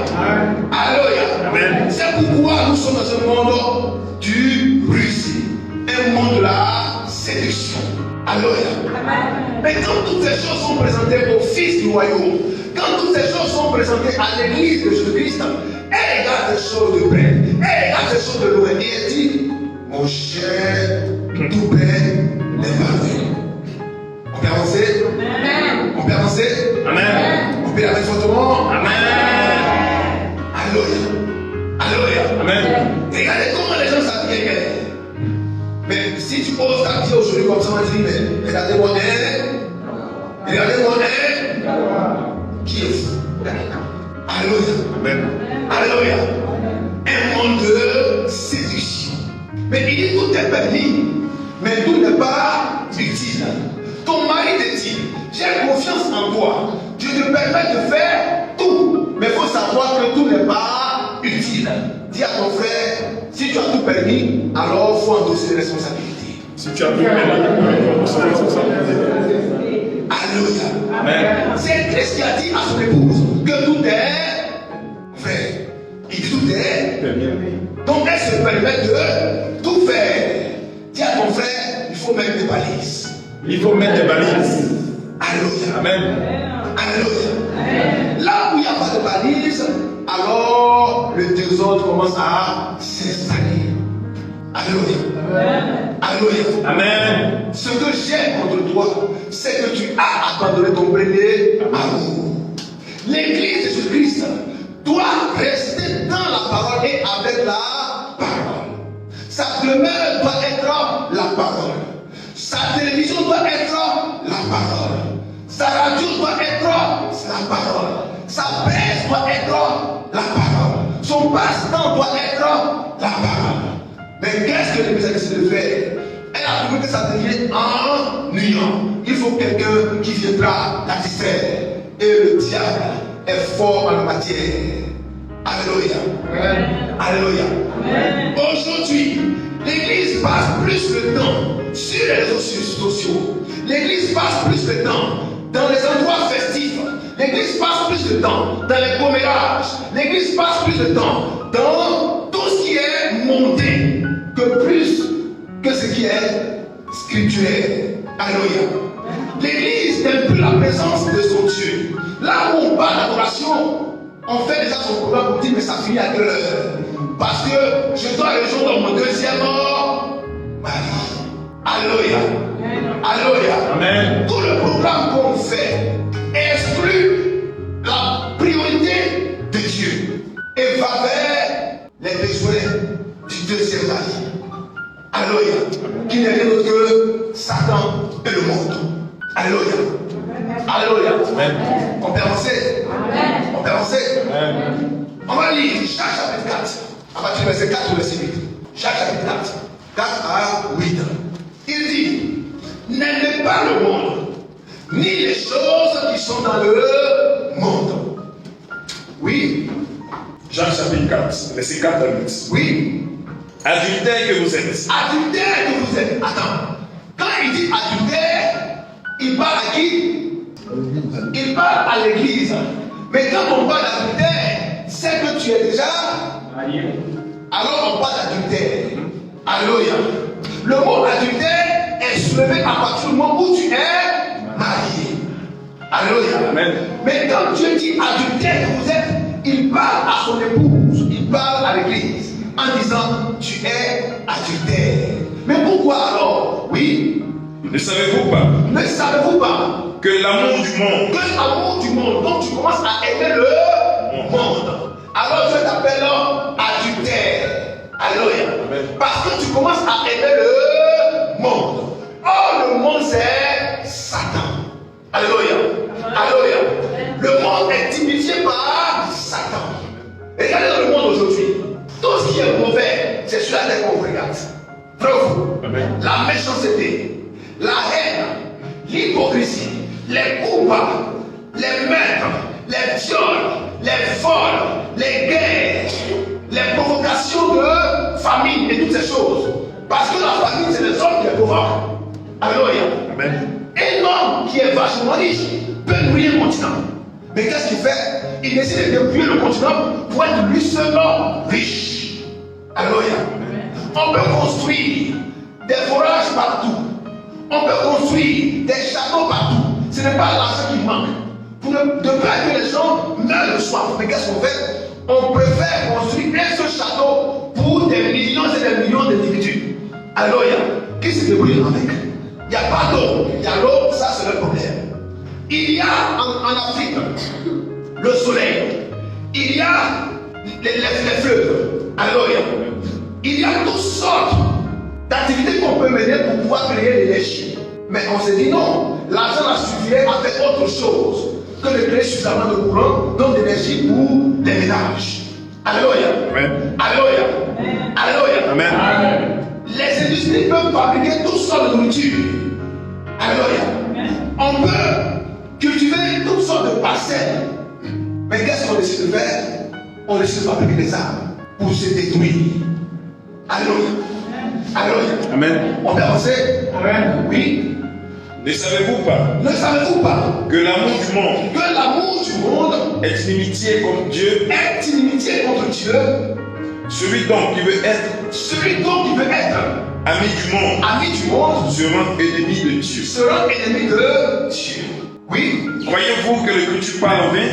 Alléluia. C'est pourquoi nous sommes dans un monde du rusé. Un monde de la séduction. Alléluia. Mais quand toutes ces choses sont présentées au Fils du royaume, quand toutes ces choses sont présentées à l'église de Jésus-Christ, elle regarde ces choses de près, elle regarde ces choses de loin et elle dit, mon cher, tout près n'est pas vrai. On peut avancer? Amen. On peut avancer? Amen. On peut avancer fortement? Amen. Alléluia. Alléluia. Amen. Regardez comment les gens s'habillent. Mais si tu oses t'habiller aujourd'hui comme ça, on va dire, mais regardez-moi un. Regardez-moi un. Qui est fou? Alléluia. Amen. Alléluia. Un monde de séduction. Mais il dit tout est permis, mais tout n'est pas utile. Ton mari te dit, j'ai confiance en toi. Je te permets de faire tout. Mais il faut savoir que tout n'est pas utile. Dis à ton frère, si tu as tout permis, alors il faut endosser les responsabilités. Si tu as tout permis, il faut endosser les responsabilités. Alléluia. Amen. C'est Christ qui a dit à son épouse que tout est frère. Il dit tout est. Donc elle se permet de tout faire. Dis à ton frère, il faut mettre des balises. Il faut mettre des balises. Alléluia. Amen. Alléluia. Là où il n'y a pas de balises, alors le désordre commence à s'installer. Alléluia. Alléluia. Amen. Ce que j'aime contre toi, c'est que tu as abandonné ton premier amour. L'église de Jésus-Christ doit rester dans la parole et avec la parole. Sa demeure doit être la parole. Sa télévision doit être la parole. Sa radio doit être la parole. Sa presse doit être la parole. Son passe-temps doit être la parole. Mais qu'est-ce que l'Église a décidé de faire? Elle a trouvé que ça devient ennuyant. Il faut quelqu'un qui viendra la distraire. Et le diable est fort en la matière. Alléluia. Alléluia. Aujourd'hui, l'Église passe plus de temps sur les réseaux sociaux. L'Église passe plus de temps dans les endroits festifs. L'Église passe plus de temps dans les commérages. L'Église passe plus de temps dans tout ce qui est monté que plus que ce qui est scripturaire. Alléluia. L'Église n'aime plus la présence de son Dieu. Là où on parle d'adoration, on fait déjà son programme pour dire mais ça finit à quelle heure? Parce que je dois rejoindre mon deuxième mari. Alléluia. Alléluia. Amen. Tout le programme qu'on fait exclut la priorité de Dieu et va vers les besoins du deuxième mari. Alléluia. Qui n'est rien d'autre que Satan et le monde. Alléluia. Alléluia. On peut avancer. On peut avancer. On va lire Jacques chapitre 4. À partir du verset 4 au verset 8. Jacques chapitre 4. 4 à 8. Il dit: n'aimez pas le monde, ni les choses qui sont dans le monde. Oui. Jacques chapitre 4, verset 4 à 8. Oui. Adultère que vous êtes. Adultère que vous êtes. Attends. Quand il dit adultère, il parle à qui? Il parle à l'église. Mais quand on parle d'adultère, c'est que tu es déjà marié. Alors on parle d'adultère. Alléluia. Le mot adultère est soulevé à partir du moment où tu es marié. Alléluia. Amen. Mais quand Dieu dit adultère que vous êtes, il parle à son épouse, il parle à l'église en disant tu es adultère. Mais pourquoi alors? Oui. Ne savez-vous pas? Ne savez-vous pas que l'amour du monde. Que l'amour du monde. Donc tu commences à aimer le monde. Alors Dieu t'appelle adultère. Alléluia. Parce que tu commences à aimer le monde. Or le monde c'est Satan. Alléluia. Alléluia. Le monde est typifié par Satan. Regardez dans le monde aujourd'hui. Tout ce qui est mauvais, c'est sur la terre qu'on regarde. Preuve. La méchanceté, la haine, l'hypocrisie, les combats, les meurtres, les viols, les vols, les guerres, les provocations de famine et toutes ces choses. Parce que la famine, c'est les hommes qui les provoquent. Alléluia. Un homme qui est vachement riche peut nourrir un continent. Mais qu'est-ce qu'il fait? Il décide de dépouiller le continent pour être lui seul riche. Alléluia. On peut construire des forages partout. On peut construire des châteaux partout. Ce n'est pas l'argent qui manque. Pour de peur que les gens meurent de soif. Mais qu'est-ce qu'on fait? On préfère construire un seul château pour des millions et des millions d'individus. Alléluia. Qui se débrouille avec? Il n'y a pas d'eau. Il y a l'eau, ça c'est le problème. Il y a en Afrique le soleil. Il y a les fleuves. Alléluia. Il y a toutes sortes d'activités qu'on peut mener pour pouvoir créer l'énergie. Mais on s'est dit non, l'argent a suffi à faire autre chose que de créer suffisamment de courant, donc d'énergie pour les ménages. Alléluia. Amen. Alléluia. Alléluia. Amen. Les industries peuvent fabriquer toutes sortes de nourriture. Alléluia. On peut cultiver toutes sortes de parcelles. Mais qu'est-ce qu'on décide de faire? On décide de fabriquer des armes pour se détruire. Alléluia. Alléluia. Amen. On peut avancer? Amen. Oui. Ne savez-vous pas? Ne savez-vous pas que l'amour du monde? Que l'amour du monde est inimitié contre Dieu. Est inimitié contre Dieu. Celui donc qui veut être. Celui donc qui veut être ami du monde. Ami du monde. Sera ennemi de Dieu. Sera ennemi de Dieu. Oui. Croyez-vous que l'Écriture parle en vain?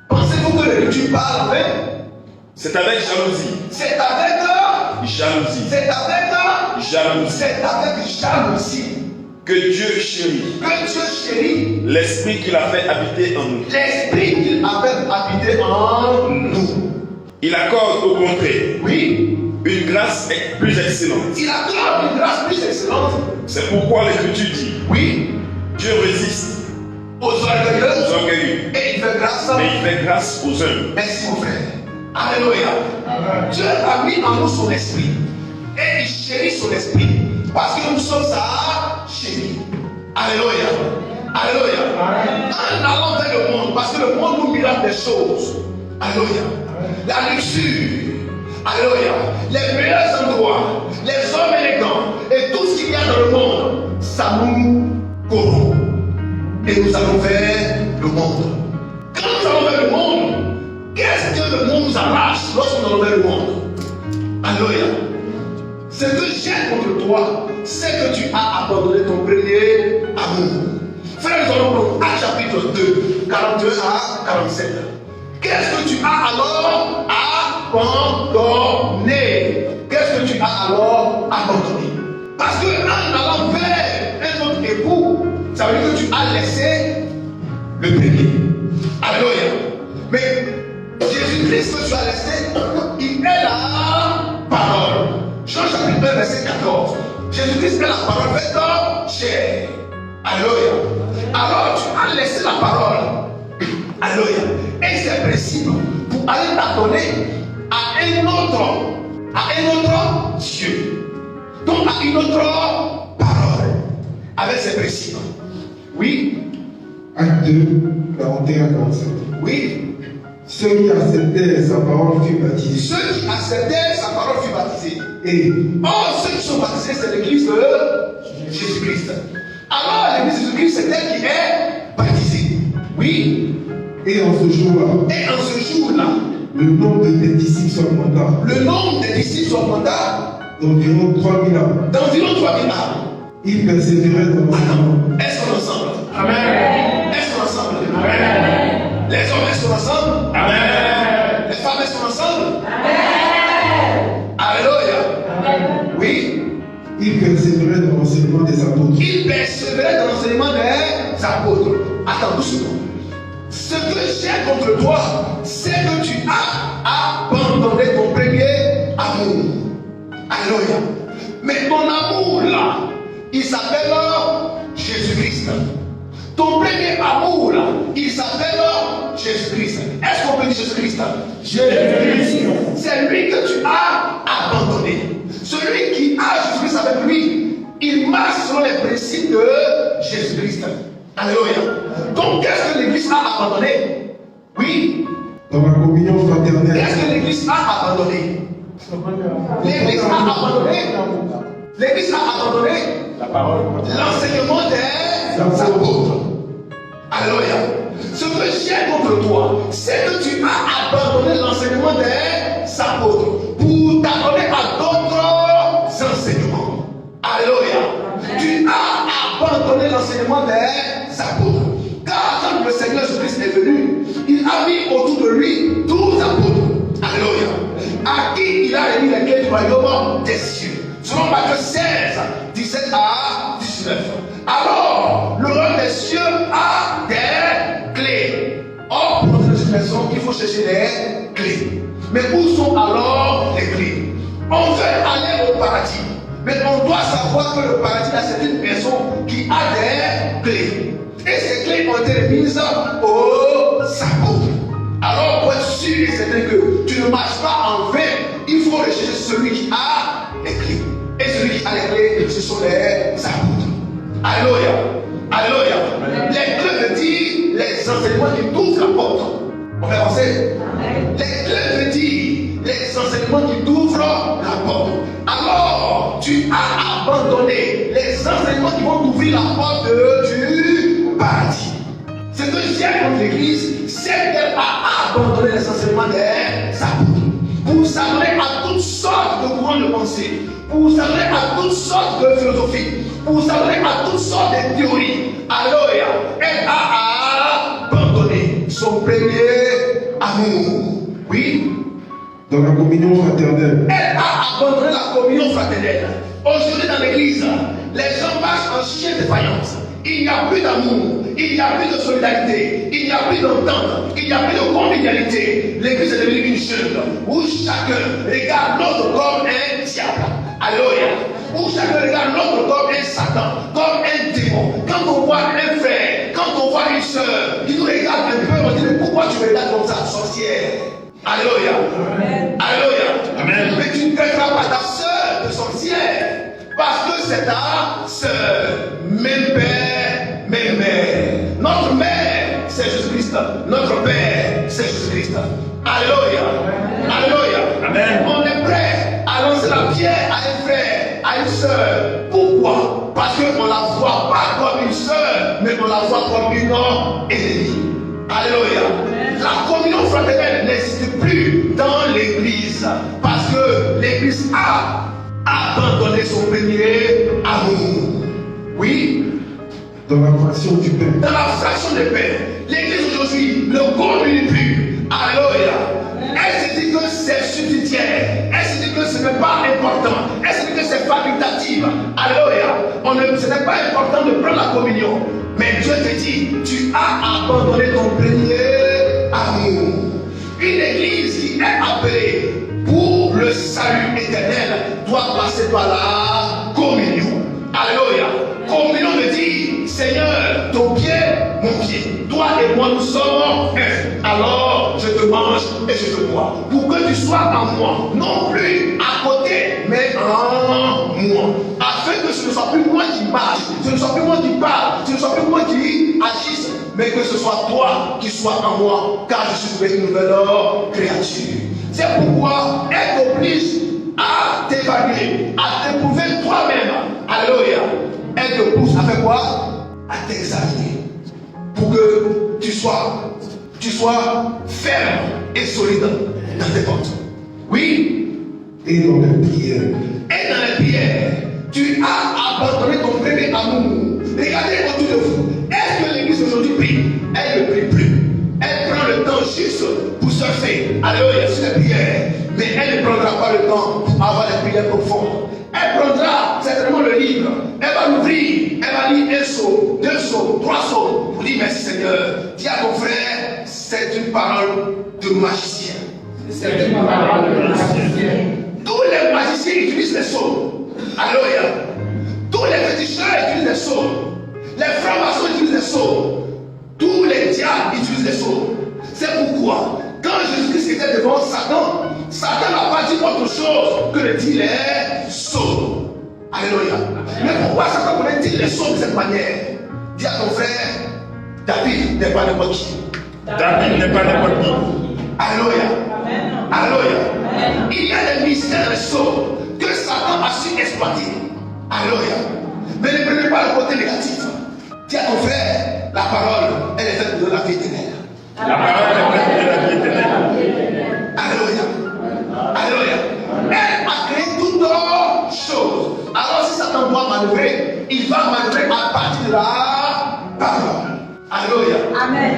Pensez-vous que l'Écriture parle en vain? C'est avec jalousie. C'est avec jalousie. C'est avec jalousie. C'est avec jalousie que Dieu chérit, que Dieu chérit l'esprit qu'il a fait habiter en nous. l'esprit qu'il a fait habiter en nous. Il accorde au contraire Oui, une grâce plus excellente. il accorde une grâce plus excellente. C'est pourquoi l'Écriture dit, Oui, Dieu résiste aux orgueilleux aux orgueilleux, et il fait grâce. mais il fait grâce aux humbles. Merci mon frère. Alléluia. Dieu a mis en nous son esprit et il chérit son esprit parce que nous sommes sa chérie. Alléluia. Alléluia. En allant vers le monde, parce que le monde nous mirate des choses. Alléluia. La luxure. Alléluia. Les meilleurs endroits, les hommes élégants et tout ce qu'il y a dans le monde, ça nous corrompt. Et nous allons vers le monde. Quand nous allons vers le monde, qu'est-ce que le monde nous arrache lorsqu'on allons vers le monde? Alléluia. Ce que j'ai contre toi, c'est que tu as abandonné ton premier amour. Frère, nous allons prendre Actes chapitre 2, 42 à 47. Qu'est-ce que tu as alors abandonné? Qu'est-ce que tu as alors abandonné? Parce que en allant vers un autre époux, ça veut dire que tu as laissé le premier. Alléluia. Mais Jésus-Christ que tu as laissé, il est la parole. Jean chapitre 1, verset 14. Jésus-Christ est la parole faite chair. Alléluia. Alors tu as laissé la parole. Alléluia. Et c'est précis pour aller t'adonner à un autre Dieu. Donc à une autre parole. Avec ses principes. Oui. Acte 2, 41 à 47. Oui. Ceux qui acceptaient sa parole furent baptisés. Ceux qui acceptaient sa parole furent baptisés. Et Ceux qui sont baptisés, c'est l'église de Jésus-Christ. Alors l'église de Jésus-Christ, c'est elle qui est baptisée. Oui. et en ce jour-là, Et en ce jour-là, le nombre des disciples augmenta le nombre des disciples augmenta d'environ 3000 âmes. d'environ 3000 âmes. Ils persévéraient dans l'enseignement. Est-ce qu'on est ensemble? Amen. Est-ce qu'on est ensemble? Amen. Les hommes, est-ce qu'on est ensemble? Amen. Les femmes, est-ce qu'on est ensemble? Amen. Alléluia. Oui. Ils persévéraient dans l'enseignement des apôtres. Ils persévéraient dans l'enseignement des apôtres. Attends 12 secondes. Ce que j'ai contre toi, c'est que tu as abandonné ton premier amour. Alléluia. Mais ton amour là, il s'appelle Jésus-Christ. Ton premier amour là, il s'appelle Jésus-Christ. Est-ce qu'on peut dire Jésus-Christ? Jésus-Christ. C'est lui que tu as abandonné. Celui qui a Jésus-Christ avec lui, il marche selon les principes de Jésus-Christ. Alléluia. Donc, qu'est-ce que l'Église a abandonné? Oui. Dans la communion fraternelle, Qu'est-ce que l'Église a abandonné? L'Église a abandonné. L'Église a abandonné La parole. l'enseignement des apôtres. Alléluia. Ce que j'ai contre toi, c'est que tu as abandonné l'enseignement des apôtres pour t'abonner à d'autres enseignements. Alléluia. Tu as abandonné l'enseignement des apôtres. Car quand le Seigneur Jésus-Christ est venu, il a mis autour de lui 12 apôtres. Alléluia. À qui il a remis les clés du royaume des cieux. Selon Matthieu 16, 17 à 19. Alors, le royaume des cieux a des clés. Or, pour notre expression, il faut chercher les clés. Mais où sont alors les clés? On veut aller au paradis. Mais on doit savoir que le paradis, c'est une personne qui a des clés. Et ces clés ont été remises aux apôtres. Alors, pour être sûr et certain que tu ne marches pas en vain, il faut rechercher celui qui a les clés. Et celui qui a les clés, ce sont les apôtres. Alléluia. Alléluia. Les clés veut dire les enseignements qui t'ouvrent la porte. On va avancer. Les clés veut dire les enseignements qui t'ouvrent la porte. Alors, tu as abandonné les enseignements qui vont t'ouvrir la porte du paradis. Ce que j'ai contre l'Église, c'est qu'elle a abandonné les enseignements des apôtres pour s'adonner à toutes sortes de courants de pensée, pour s'adonner à toutes sortes de philosophies, pour s'adonner à toutes sortes de théories. Alléluia. Elle a abandonné son premier amour. Oui. dans la communion fraternelle, Elle a abandonné la communion fraternelle. Aujourd'hui dans l'église, Les gens marchent en chien de faïence. Il n'y a plus d'amour, il n'y a plus de solidarité, il n'y a plus d'entente, il n'y a plus de convivialité. L'église est devenue une jungle où chacun regarde l'autre comme un diable. Alléluia. Où chacun regarde l'autre comme un Satan, comme un démon. Quand on voit un frère, quand on voit une soeur qui nous regarde un peu, on dit mais pourquoi tu me regardes comme ça, sorcière? Alléluia. Alléluia. Amen. Mais tu ne traiteras pas ta soeur de sorcière. Parce que c'est ta soeur. Même père, même mère. Notre mère, c'est Jésus-Christ. Notre père, c'est Jésus-Christ. Alléluia. Alléluia. Amen. On est prêt à lancer la pierre à un frère, à une soeur. Pourquoi? Parce qu'on ne la voit pas comme une soeur, mais on la voit comme une ennemie. Alléluia. La communion fraternelle n'existe plus dans l'église. Parce que l'église a abandonné son premier amour. Oui. Dans la fraction du pain. Dans la fraction du pain. L'église aujourd'hui ne communie plus. Alléluia. Elle se dit que c'est subsidiaire. Elle se dit que ce n'est pas important. Elle se dit que c'est facultatif. Alléluia. Ce n'est pas important de prendre la communion. Mais Dieu te dit, tu as abandonné ton premier amour. Une église qui est appelée pour le salut éternel doit passer par la communion. Alléluia. Communion me dit, Seigneur, ton pied, mon pied. Toi et moi, nous sommes un. Alors, je te mange et je te bois. Pour que tu sois en moi. Non plus à côté, mais en moi. Afin que ce ne soit plus moi qui marche, ce ne soit plus moi qui parle, ce ne soit plus moi qui agisse, mais que ce soit toi qui sois en moi, car je suis une nouvelle créature. C'est pourquoi elle t'oblige à t'évaluer, à t'éprouver toi-même. Alléluia. Elle te pousse à faire quoi? À t'examiner. Pour que tu sois ferme et solide dans tes portes. Oui. Et dans les prières. Et dans les prières. Tu as abandonné ton premier amour. Regardez autour de vous. Est-ce que l'église aujourd'hui prie? Elle ne prie plus. Elle prend le temps juste pour surfer. Alléluia, sur les prières. Mais elle ne prendra pas le temps pour avoir les prières profondes. Elle prendra certainement le livre. Elle va l'ouvrir. Elle va lire un psaume, 2 psaumes, 3 psaumes. Pour dire merci Seigneur. Dis à ton frère, c'est une parole de magicien. C'est une parole de magicien. Tous les magiciens utilisent les psaumes. Alléluia. Tous les féticheurs utilisent les psaumes. Les francs-maçons utilisent les psaumes. Tous les diables utilisent les psaumes. C'est pourquoi, quand Jésus-Christ était devant Satan, Satan n'a pas dit autre chose que de dire les psaumes. Alléluia. Mais pourquoi Satan voulait dire les psaumes de cette manière? Dis à ton frère, David n'est pas n'importe qui. David n'est pas n'importe qui. Alléluia. Alléluia. Il y a des mystères des psaumes que Satan a su exploiter. Alléluia. Mais ne prenez pas le côté négatif. Dis à ton frère, la parole, elle est faite de la vie éternelle. La parole est faite de la vie éternelle. Alléluia. Alléluia. Elle a créé toutes choses. Alors si Satan doit manœuvrer, il va manœuvrer à partir de la parole. Alléluia. Amen.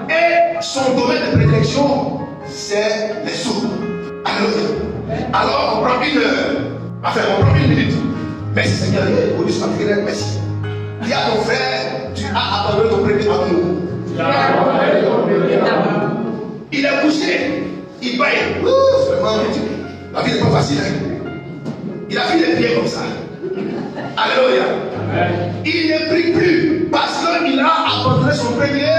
Et son domaine de prédilection, c'est les sourds. Alléluia. Alors on prend 1 heure. Enfin, on prend 1 minute. Merci Seigneur, au lieu de s'appeler, merci. Dis à ton frère, tu as abandonné ton premier amour. Il est couché, il baille. Vraiment, la vie n'est pas facile. Hein? Il a fait des pieds comme ça. Alléluia. Il ne prie plus parce qu'il a abandonné son premier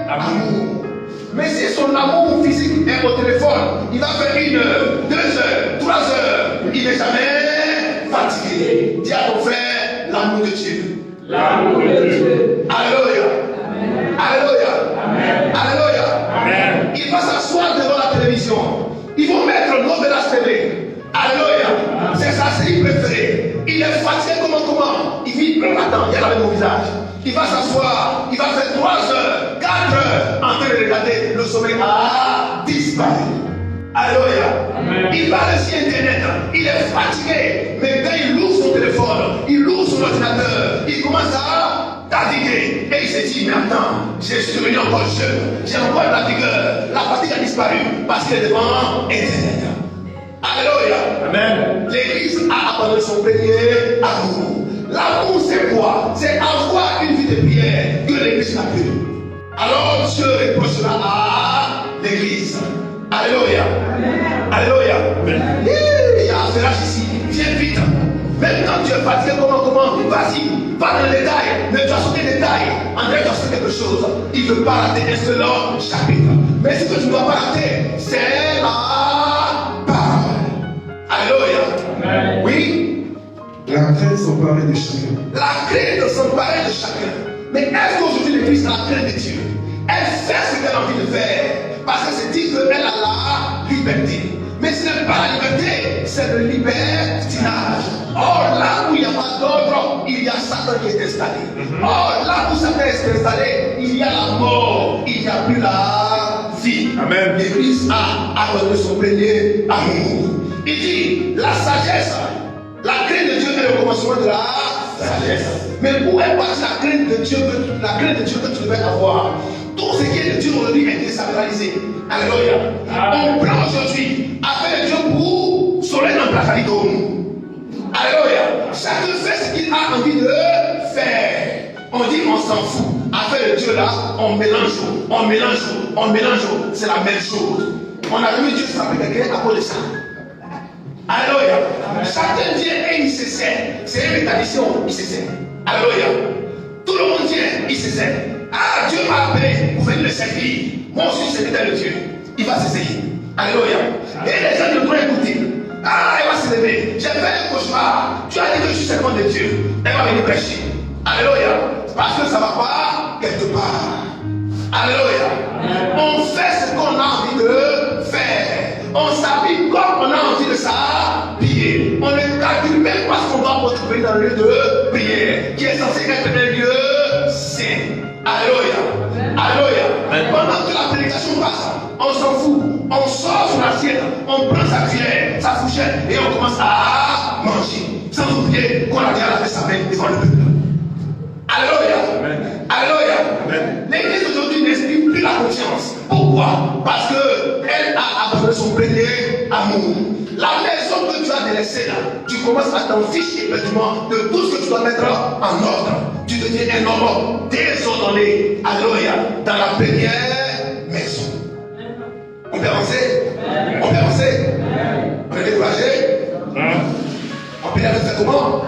amour. Mais si son amour physique est au téléphone, il va faire 1 heure, 2 heures, 3 heures. Il n'est jamais fatigué. Dis à ton frère, l'amour de Dieu. L'amour de Dieu. Alléluia. Alléluia. Alléluia. Amen. Il va s'asseoir devant la télévision. Ils vont mettre Novelas TV. Alléluia. C'est sa série préférée. Il est fatigué comment? Il vit plein matin. Il y a mon visage. Il va s'asseoir. Il va faire 3 heures, 4 heures en train de regarder. Le sommeil a disparu. Alléluia. Il va sur Internet. Il est fatigué. Mais quand il ouvre son téléphone, il ouvre son ordinateur, il commence à naviguer. Et il se dit, mais attends, je suis devenu encore jeune. J'ai encore de la vigueur. La fatigue a disparu parce qu'il est devant Internet. Alléluia. Amen. L'église a abandonné son premier amour. L'amour, c'est quoi? C'est avoir une vie de prière que l'église n'a plus. Alors Dieu reprochera à l'église. Alléluia. Alléluia. Il y a un ferrage ici. Viens vite. Même quand tu es fatigué, comment? Vas-y, va dans les détails. Ne dois sauter les détails. André doit sauter quelque chose. Il ne veut pas rater un seul chapitre. Mais ce que tu ne dois pas rater, c'est la parole. Alléluia. Oui. La crainte s'emparer de chacun. La crainte s'emparer de chacun. Mais est-ce qu'aujourd'hui l'église a la crainte de Dieu? Elle fait ce qu'elle a envie de faire. Parce que c'est dit qu'elle a la liberté. Mais ce n'est pas la liberté, c'est le libertinage. Or, là où il n'y a pas d'ordre, il y a Satan qui est installé. Or, là où Satan est installé, il y a la mort, il n'y a plus la vie. Amen. L'église a abandonné son premier amour. Il dit, la sagesse, la crainte de Dieu est le commencement de la sagesse. Mais où est partie la crainte de Dieu que tu devais avoir? Tout ce qui est de Dieu aujourd'hui est désacralisé. Alléluia. On prend aujourd'hui affaire de Dieu pour soleil dans la calidonie. Alléluia. Chacun fait ce qu'il a envie de faire. On dit on s'en fout. Affaire de Dieu là, on mélange. C'est la même chose. On a vu Dieu s'appeler quelqu'un à cause de ça. Alléluia. Chacun vient et il se sert. C'est une tradition, il se sert. Alléluia. Tout le monde vient, il se sert. Ah, Dieu m'a appelé pour venir le servir. Moi aussi, je suis serviteur de Dieu. Il va se servir. Alléluia. Et les gens ne doivent écouter. Ah, il va se lever. J'ai fait un cauchemar. Tu as dit que je suis servant de Dieu. Elle va venir prêcher. Alléluia. Parce que ça ne va pas quelque part. Alléluia. On fait ce qu'on a envie de faire. On s'habille comme on a envie de s'habiller. On ne calcule même pas ce qu'on va retrouver dans le lieu de prière, qui est censé être un lieu saint. Alléluia. Alléluia. Pendant que la prédication passe, on s'en fout. On sort son assiette, on prend sa cuillère, sa fourchette et on commence à manger. Sans oublier qu'on a déjà lavé sa main devant le peuple. Alléluia. Alléluia. L'église aujourd'hui n'exprime plus la conscience. Pourquoi? Parce qu'elle a abandonné son premier amour. La maison que tu as délaissée là, tu commences à t'en ficher éperdument de tout ce que tu dois mettre en ordre. Tu deviens un homme désordonné. Alléluia. Dans la première maison. On peut avancer? On peut avancer? On est découragé? On peut faire comment?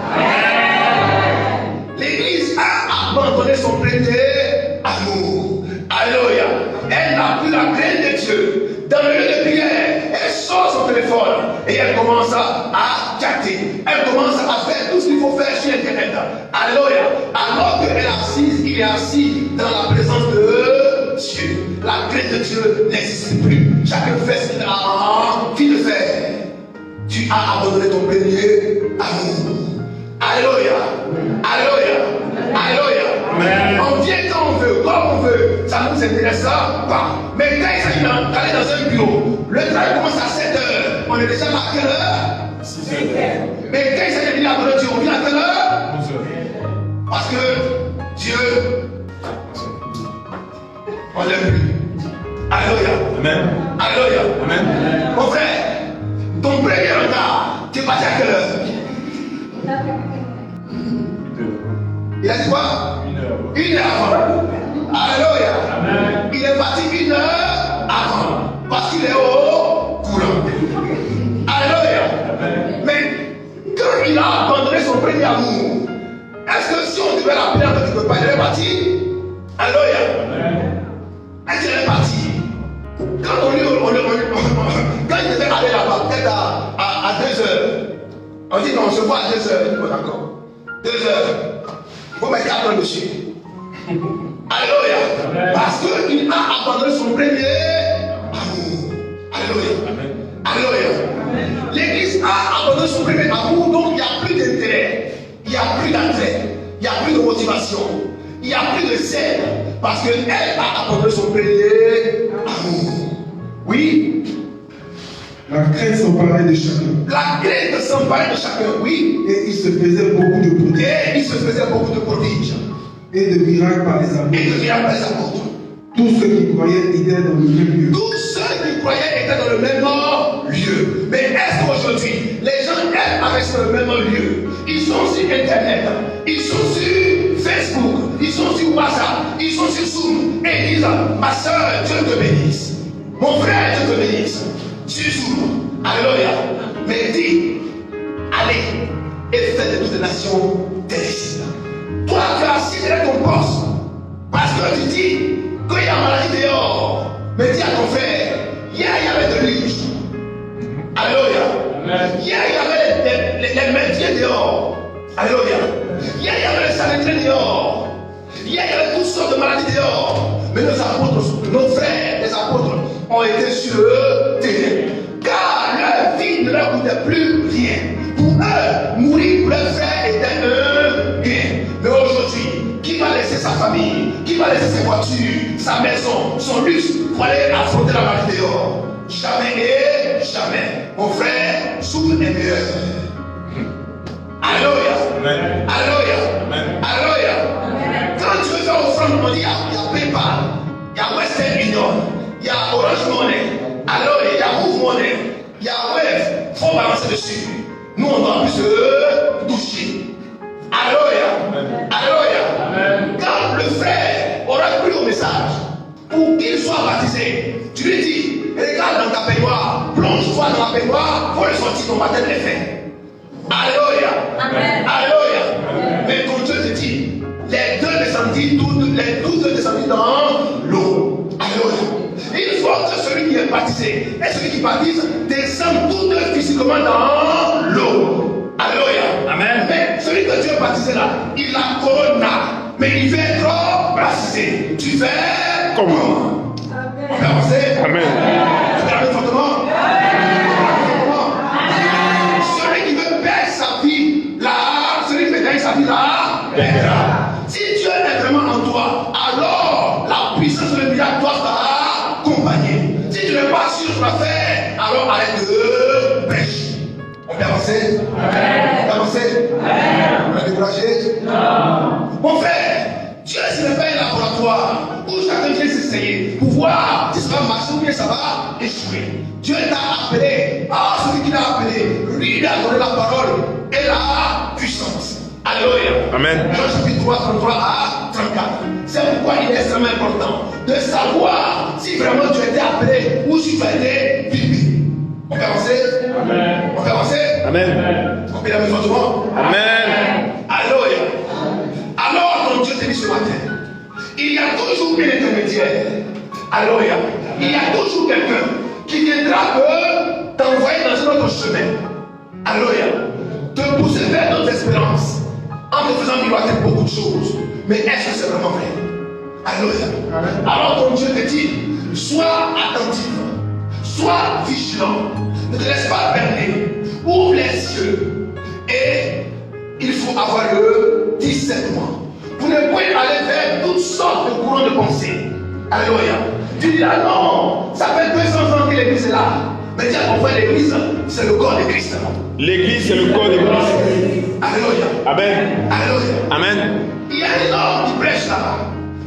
L'église a abandonné son premier amour. Alléluia. Elle n'a plus la crainte de Dieu. Dans le lieu de prière, elle sort son téléphone et elle commence à chatter. Elle commence à faire tout ce qu'il faut faire sur Internet. Alléluia. Alors qu'elle est assise, il est assis dans la présence de Dieu. La crainte de Dieu n'existe plus. Chacun fait ce qu'il a envie de faire. Tu as abandonné ton premier amour. Alléluia. Alléluia. Alléluia. On vient quand on veut, comme on veut. Ça ne nous intéresse pas. Mais quand il s'agit d'aller dans un bureau, le travail commence à 7 heures. On est déjà là à quelle heure? 6 heures. Mais quand il s'agit de venir adorer Dieu, on vient à quelle heure? 11 heures. Parce que Dieu, on l'aime plus. Alléluia. Amen. Alléluia. Amen. Mon frère, ton premier retard, tu es parti à quelle heure? Il a dit quoi? 1 heure avant. Alléluia. Amen. Il est parti 1 heure avant. Parce qu'il est au courant. Alléluia. Amen. Mais quand il a abandonné son premier amour, est-ce que si on devait l'appeler en quelque part, il est parti? Alléluia. Amen. Est-ce qu'il est parti? Quand quand il devait aller là-bas, peut-être à 2 heures, on dit qu'on se voit à 2 heures. Bon, d'accord. 2 heures. Il faut mettre 4 heures dessus. Alléluia. Parce qu'il a abandonné son premier amour. Alléluia. Alléluia. L'église a abandonné son premier amour, donc il n'y a plus d'intérêt. Il n'y a plus d'attrait. Il n'y a plus de motivation. Il n'y a plus de zèle. Parce qu'elle a abandonné son premier amour. Oui. La crainte s'emparait de chacun. La crainte s'emparait de chacun, oui. Et il se faisait beaucoup de prodiges. Et il se faisait beaucoup de prodiges. Et de miracles par les apôtres. Tous ceux qui croyaient étaient dans le même lieu. Tous ceux qui croyaient étaient dans le même lieu. Mais est-ce qu'aujourd'hui, les gens aiment avec le même lieu? Ils sont aussi Internet, ils sont sur Facebook, ils sont sur WhatsApp, ils sont sur Zoom et ils disent ma soeur, Dieu te bénisse. Mon frère, Dieu te bénisse. Sur Zoom. Alléluia. Mais dis, allez et faites de toutes les nations des disciples. Toi, tu as assis derrière ton poste parce que tu dis qu'il y a maladie dehors. Mais dis à ton frère, hier il y avait de l'huile. Alléluia. Hier il y avait les métiers dehors. Alléluia. Hier il y avait les sanitaires dehors. Hier il y avait toutes sortes de maladies dehors. Mais nos apôtres, nos frères, les apôtres, ont été sur le terrain. Car leur vie ne leur coûtait plus rien. Pour eux, mourir pour leurs frères était un gain. Mais aujourd'hui, qui va laisser sa famille, qui va laisser ses voitures, sa maison, son luxe pour aller affronter la maladie dehors? Jamais et jamais. Mon frère, souffle est meilleur. Alléluia. Alléluia. Alléluia. Quand tu veux faire offrande, on dit il y a PayPal, il y a Western Union, il y a Orange Money, Alléluia, il y a Move Money, il y a Wave. Il faut balancer dessus. Nous, on doit plus se toucher. Alléluia. Alléluia. Quand le frère aura pris au message pour qu'il soit baptisé, tu lui dis, regarde dans ta peignoir, plonge-toi dans la peignoir pour le sortir ton baptême est fait. Alléluia. Alléluia. Mais ton Dieu te dit, les deux descendus dans l'eau. Alléluia. Il faut que celui qui est baptisé et celui qui baptise descendent tous deux physiquement dans l'eau. Alléluia. Amen. Mais celui que Dieu a baptisé là, il a corona, mais il veut être baptisé. Tu fais comment? On peut avancer? Amen. Tu peux fortement? Celui qui veut perdre sa vie là, celui qui veut gagner sa vie là, perdra. Si Dieu est vraiment en toi, alors la puissance de l'Église doit t'accompagner. Si tu n'es pas sûr de la faire, alors arrête de prêcher. On peut avancer? On peut avancer? On est découragé? Non. Mon frère, Dieu ce n'est pas un laboratoire où chacun vient s'essayer pour voir si ça va marcher ou bien ça va échouer. Dieu t'a appelé. Ah, celui qui l'a appelé, lui il a donné la parole et la puissance. Alléluia. Amen. Jean chapitre 3, 33 à 34. C'est pourquoi il est extrêmement important de savoir si vraiment tu as été appelé ou si tu as été filmé. On peut avancer? Amen. On peut avancer? Amen. On peut la maison du monde? Amen. Alléluia. Alors ton Dieu te dit ce matin, il y a toujours un intermédiaire. Alléluia. Il y a toujours quelqu'un qui viendra t'envoyer dans un autre chemin. Alléluia. Te pousser vers notre espérance en te faisant miroiter beaucoup de choses. Mais est-ce que c'est vraiment vrai? Alléluia. Alors ton Dieu te dit, sois attentif, sois vigilant, ne te laisse pas berner, ouvre les yeux et il faut avoir le discernement pour ne pas aller vers toutes sortes de courants de pensée. Alléluia. Tu dis là, non, ça fait 200 ans que l'église est là. Mais dis à ton frère, l'église, c'est le corps de Christ. L'église, c'est le corps de Christ. Alléluia. Amen. Alléluia. Amen. Il y a un homme qui prêche là-bas.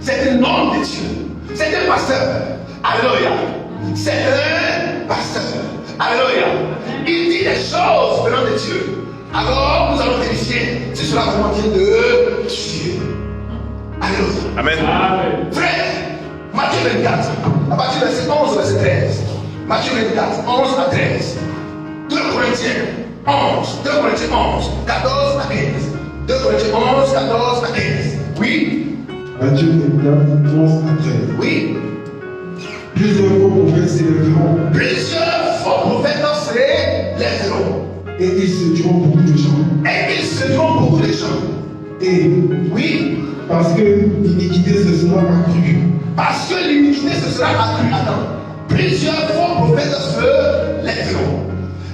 C'est un homme de Dieu. C'est un pasteur. Alléluia. C'est un pasteur. Alléluia. Il dit des choses venant de Dieu. Alors, nous allons vérifier si cela vraiment vient de Dieu. Alléluia. Amen. Frère, Matthieu 24, à partir du verset 11 au verset 13. Matthieu 24, 11 à 13. 2 Corinthiens 11, 2 Corinthiens 11, 14 à 15. 2 Corinthiens 11, 14 à 15. Oui. Matthieu 24, 11 à 13. Oui. Plusieurs faux prophètes s'élèveront. Plusieurs faux prophètes s'élèveront. Et ils séduiront beaucoup de gens. Et ils séduiront beaucoup de gens. Et oui. Parce que l'iniquité se sera accrue. Parce que l'iniquité se sera accrue. Attends. Plusieurs faux prophètes se lèveront.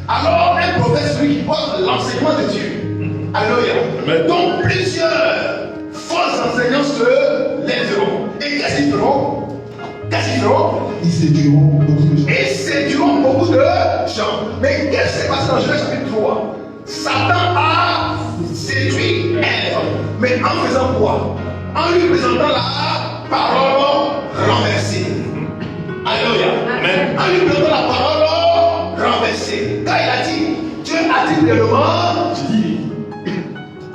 Alors, un prophète, celui qui porte l'enseignement de Dieu. Alléluia. Donc, plusieurs faux enseignants se lèveront. Et qu'est-ce qu'ils feront? Qu'est-ce qu'ils feront? Ils séduiront beaucoup de gens. Ils séduiront beaucoup de gens. Mais qu'est-ce qui s'est passé dans Genèse chapitre 3? Satan a séduit Ève. Mais en faisant quoi? En lui présentant la parole renversée. Alléluia. Amen. En lui présentant la parole renversée. Quand il a dit, Dieu a dit clairement,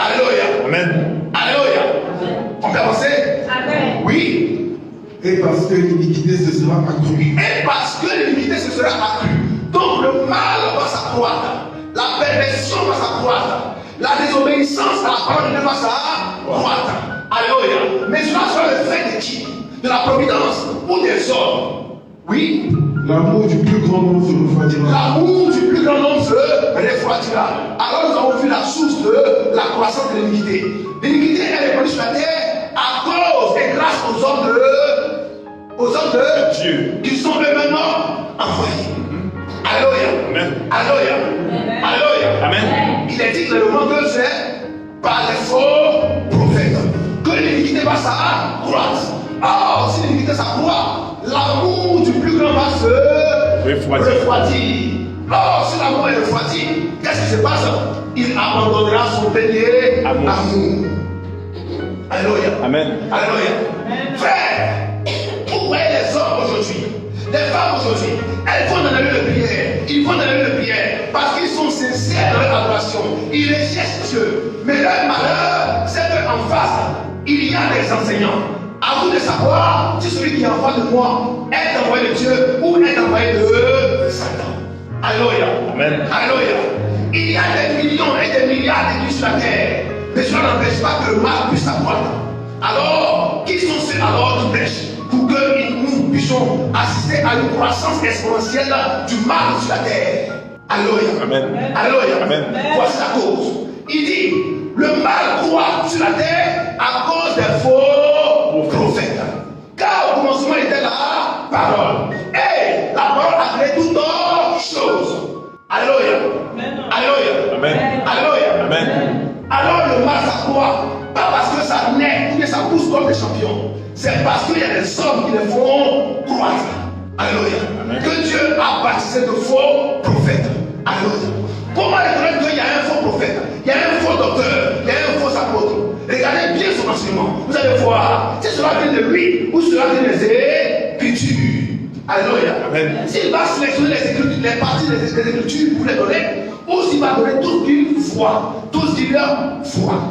Alléluia. Amen. Alléluia. On peut avancer? Amen. Oui. Et parce que l'iniquité se sera accrue. Et parce que l'iniquité se sera accrue. Donc le mal va s'accroître. La perversion va s'accroître. La désobéissance à la parole de Dieu va s'accroître. Alléluia. Mais cela sera le fait de qui? De la providence ou des hommes? Oui. L'amour du plus grand nombre se refroidira. L'amour du plus grand nombre se refroidira. Alors nous avons vu la source de la croissance de l'iniquité. L'iniquité est répandue sur la terre à cause et grâce aux hommes de Dieu qui sont eux-mêmes envoyés. Alléluia. Amen. Alléluia. Alléluia. Amen. Il est dit clairement que c'est par les faux prophètes que l'iniquité va s'accroître. Or, si l'iniquité s'accroît, l'amour du plus grand va se refroidir. Or, si l'amour est refroidi, qu'est-ce qui se passe? Il abandonnera son premier amour. Alléluia. Amen. Alléluia. Frère, vous voyez les hommes aujourd'hui, les femmes aujourd'hui, elles vont dans la lieu de prière. Ils vont dans la lieu de prière parce qu'ils sont sincères dans leur adoration. Ils recherchent Dieu. Mais leur malheur, c'est qu'en face, il y a des enseignants. À vous de savoir si celui qui est en face de moi est envoyé de Dieu ou est envoyé de Satan. Alléluia. Amen. Alléluia. Il y a des millions et des milliards d'églises sur la terre. Mais cela n'empêche pas que le mal puisse s'accroître. Alors, qui sont ceux alors qui prêchent pour que nous puissions assister à une croissance exponentielle du mal sur la terre? Alléluia. Amen. Alléluia. Amen. Voici la cause. Il dit, le mal croît sur la terre à cause des faux prophètes. Car au commencement était la parole. Et la parole a créé toutes choses. Alléluia. Alléluia. Amen. Alléluia. Amen. Alors le mal s'accroît, pas parce que ça naît ou que ça pousse comme des champions. C'est parce qu'il y a des hommes qui les font croître. Alléluia. Amen. Que Dieu a baptisé de faux prophètes. Alléluia. Comment reconnaître qu'il y a un faux prophète? Il y a un faux docteur, il y a un faux apôtre. Regardez bien son enseignement. Vous allez voir si cela vient de lui ou cela vient des Écritures. Alléluia. Amen. S'il va sélectionner les Écritures, les parties des Écritures pour les donner, ou s'il va donner tout ce qu'il voit, tout ce qu'il voit.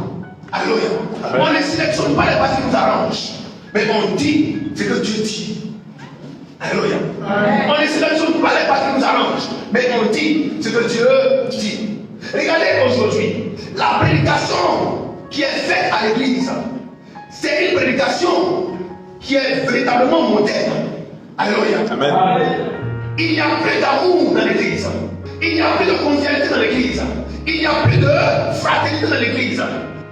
Alléluia. Amen. On ne sélectionne pas les parties qui nous arrangent, mais on dit ce que Dieu dit. Alléluia. On ne sélectionne pas les parties qui nous arrangent, mais on dit ce que Dieu dit. Regardez aujourd'hui, la prédication qui est faite à l'église, c'est une prédication qui est véritablement moderne. Alléluia. Amen. Il n'y a plus d'amour dans l'église. Il n'y a plus de convivialité dans l'église. Il n'y a plus de fraternité dans l'église.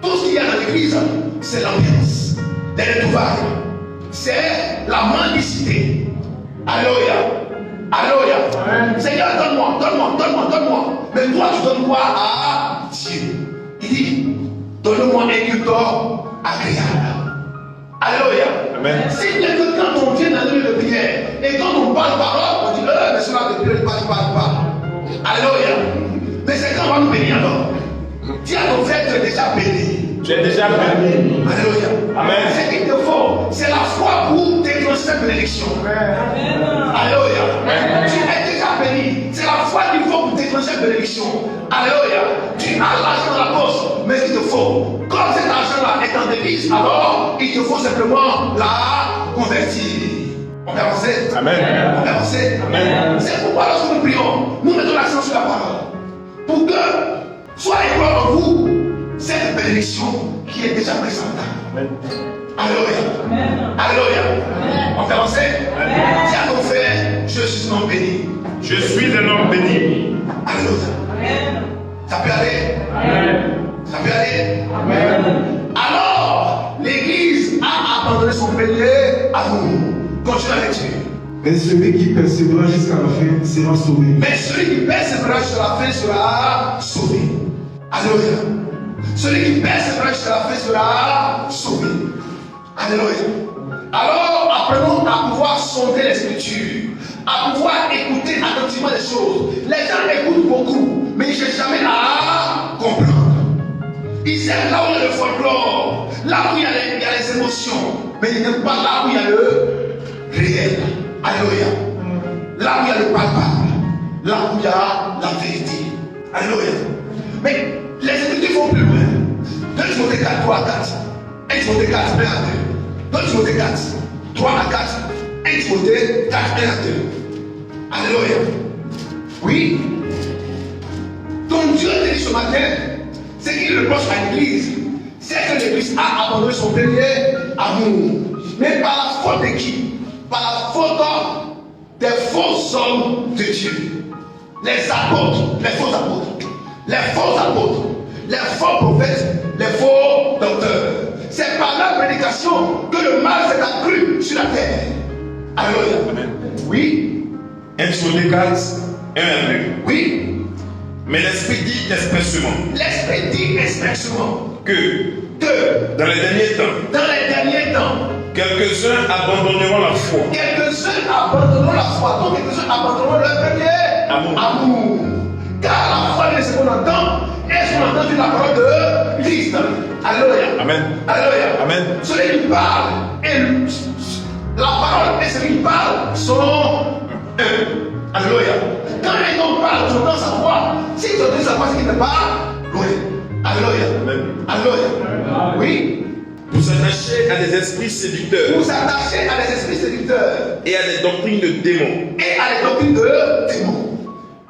Tout ce qu'il y a dans l'église, c'est l'ambiance, les retrouvailles. C'est la mendicité. Alléluia. Alléluia. Seigneur, donne-moi. Mais toi, tu donnes quoi à Dieu? Il dit, donne-moi un culte agréable. Alléluia. Amen. C'est bien que quand on vient dans le lieu de prière et quand on parle parole, on dit, mais cela de Dieu, il parle. Alléluia. Mais c'est quand on va nous bénir alors. Dis à ton frère, tu es déjà béni. Tu es déjà béni. Alléluia. Amen. C'est qu'il te faut. C'est la foi pour déclencher cette bénédiction. Alléluia. Tu es déjà béni. C'est la foi qu'il faut pour déclencher cette bénédiction. Alléluia. Tu as l'argent dans la poche, mais il te faut. Comme cet argent-là est en devise, alors il te faut simplement la convertir. On va avancer. Amen. On va avancer. Amen. C'est pourquoi lorsque nous prions, nous mettons l'accent sur la parole. Pour que soit école en vous cette bénédiction qui est déjà présente. Amen. Alléluia. Alléluia. On va avancer. Dis à ton frère, je suis un homme béni. Je suis un homme béni. Alléluia. Ça peut aller. Amen. Ça peut aller. Amen. Alors, l'église a abandonné son premier amour. Continue à lecture. Mais celui qui persévérera jusqu'à la fin sera sauvé. Mais celui qui persévérera jusqu'à la fin sera sauvé. Alléluia. Celui qui persévérera jusqu'à la fin sera sauvé. Alléluia. Alors, apprenons à pouvoir sonder les Écritures, à pouvoir écouter attentivement les choses. Les gens écoutent beaucoup, mais ils ne cherchent jamais à comprendre. Ils aiment là où il y a le folklore, là où il y a les émotions, mais ils n'aiment pas là où il y a le réel. Alléluia. Là où il y a le palpable, là où il y a la vérité. Alléluia. Mais les Écritures vont plus loin. 2 Timothée 4, 3 à 4. 1 Timothée 4, 1 à 2. 2 Timothée 4, 3 à 4. 1 Timothée 4, 1 à 2. Alléluia. Oui. Donc Dieu te dit ce matin, ce qu'il reproche à l'église, c'est que l'église a abandonné son premier amour. Mais par la faute de qui? Par la faute des faux hommes de Dieu. Les apôtres, les faux apôtres, les faux apôtres, les faux prophètes, les faux docteurs. C'est par leur prédication que le mal s'est accru sur la terre. Alléluia. Amen. Oui. 1 Timothée 4, 1 à 2. Oui. Mais l'Esprit dit expressément L'Esprit dit expressément que que dans les derniers temps, dans les derniers temps, quelques-uns abandonneront la foi. quelques-uns abandonneront la foi, donc quelques-uns abandonneront leur premier amour. Car la foi de ce qu'on entend est ce qu'on entend sur la parole de Christ. Alléluia. Amen. Alléluia. Amen. Celui qui parle et la parole et celui qui parle sont un. Alléluia. Quand un homme parle, tu entends sa voix. Si tu entends sa voix, c'est qu'il n'est pas loin. Alléluia. Amen. Alléluia. Oui. Vous attachez à des esprits séducteurs Vous attachez à des esprits séducteurs et à des doctrines de démons, et à des doctrines de démons.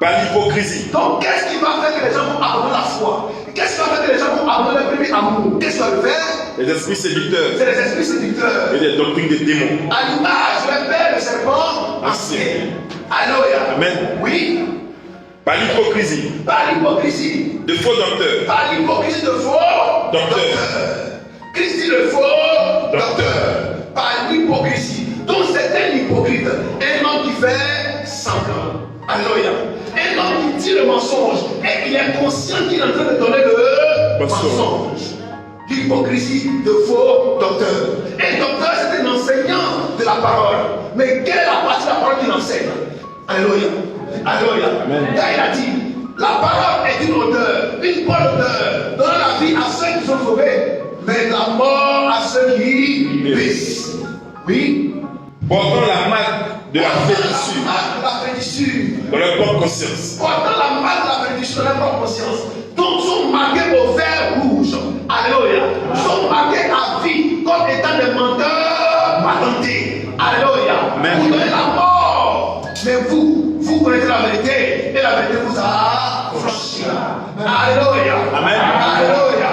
par l'hypocrisie. Donc, qu'est-ce qui va faire que les gens vont abandonner la foi? Qu'est-ce qui va faire que les gens vont abandonner le premier amour? Qu'est-ce qui va le faire? Les esprits séducteurs C'est les esprits séducteurs. et des doctrines de démons. À l'image, le père, le serpent ancien. Alléluia. Amen. Oui. Par l'hypocrisie Par l'hypocrisie. de faux docteurs, Par l'hypocrisie de faux docteurs. Christ dit le faux docteur. Par l'hypocrisie. Donc c'est un hypocrite. Un homme qui fait semblant. Alléluia. Un homme qui dit le mensonge et il est conscient qu'il est en train de donner le mensonge. L'hypocrisie de faux docteur. Un docteur, c'est un enseignant de la parole. Mais quelle est la partie de la parole qu'il enseigne? Alléluia. Alléluia. Car il a dit, la parole est une odeur, une bonne odeur, donnant la vie à ceux qui sont sauvés, mais la mort à ceux qui périssent. Oui. portant la marque de la fétissure dans leur propre conscience. Portant la marque de la fétissure dans leur propre conscience. Donc sont marqués au fer rouge. Alléluia. Sont marqués à vie comme étant des menteurs patentés. Alléluia. Vous donnez la mort. Mais vous connaissez la vérité. Et la vérité vous affranchira. Alléluia. Amen. Alléluia.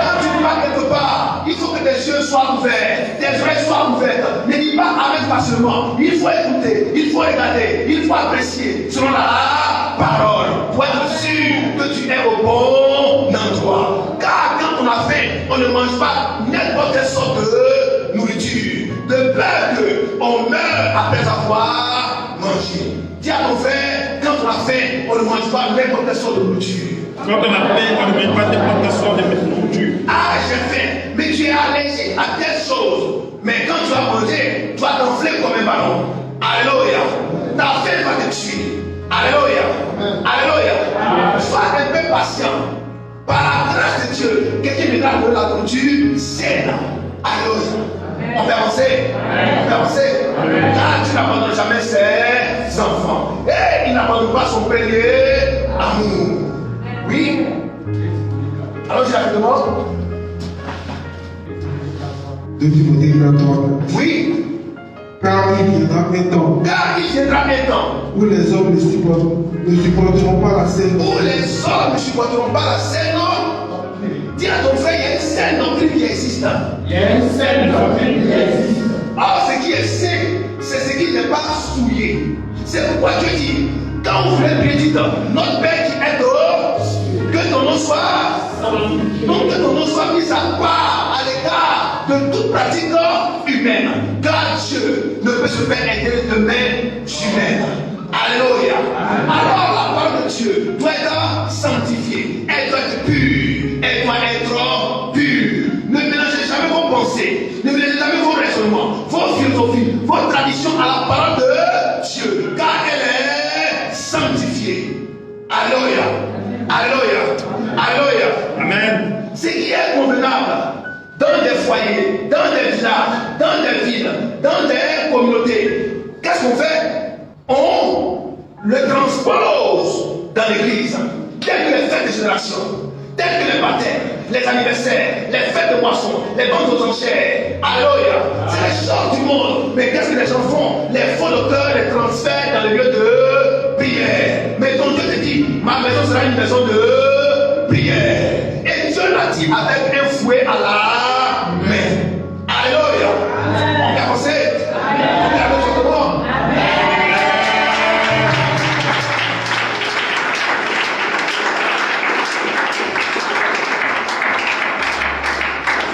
Quand tu vas quelque part, il faut que tes yeux soient ouverts, tes oreilles soient ouvertes. Ne dis pas avec facilement. Il faut écouter, il faut regarder, il faut apprécier selon la parole pour être sûr que tu es au bon endroit. Car quand on a faim, on ne mange pas n'importe quelle sorte de nourriture. De peur qu'on meurt après avoir mangé. Dis à ton frère, quand on a faim, on ne mange pas n'importe quelle sorte de nourriture. Quand on a faim, on ne met pas n'importe quelle sorte de nourriture. Ah, j'ai faim, mais tu es allergique à telle chose. Mais quand tu vas manger, tu vas t'enfler comme un ballon. Alléluia. Ta faim va te tuer. Alléluia. Alléluia. Sois un peu patient. Par la grâce de Dieu, quelqu'un me donne la nourriture saine. Alléluia. On peut avancer. On peut avancer. Car tu n'abandonnes jamais ses enfants. Et il n'abandonne pas son premier amour. Oui. Alors dis rapidement. 2 Timothée 4:3. Oui. Car il viendra un temps Car il viendra un temps où les hommes ne supporteront pas la scène. où les hommes ne supporteront pas la scène. Dis à ton frère, il y a une scène doctrine qui existe. Il y a une scène doctrine qui existe. Or, ce qui est sain, c'est ce qui n'est pas souillé. C'est pourquoi Dieu dit, quand vous voulez bien dire, notre Père qui est au, que ton nom soit, donc que ton nom soit mis à part à l'égard de toute pratique humaine. Car Dieu ne peut se faire aider de main humaine. Alléluia. Alors la parole de Dieu doit être sanctifiée. Elle doit être pure. Elle doit être pure. Ne mélangez jamais vos pensées. Ne mélangez jamais vos raisonnements, vos philosophies, vos traditions à la parole de Dieu. Car elle est sanctifiée. Alléluia. Alléluia. Alléluia. Amen. Ce qui est convenable dans des foyers, dans des villages, dans des villes, dans des communautés. Qu'est-ce qu'on fait? On le transpose dans l'église. Dès que les fêtes de génération, tels que les baptêmes, les anniversaires, les fêtes de moisson, les ventes aux enchères. Alléluia. C'est les choses du monde. Mais qu'est-ce que les gens font? Les faux docteurs les transfèrent dans le lieu de prière. Mais ton Dieu te dit, ma maison sera une maison de prière. Et Dieu l'a dit avec un fouet à la main. Alléluia. On a avancé. On a avancé de moi.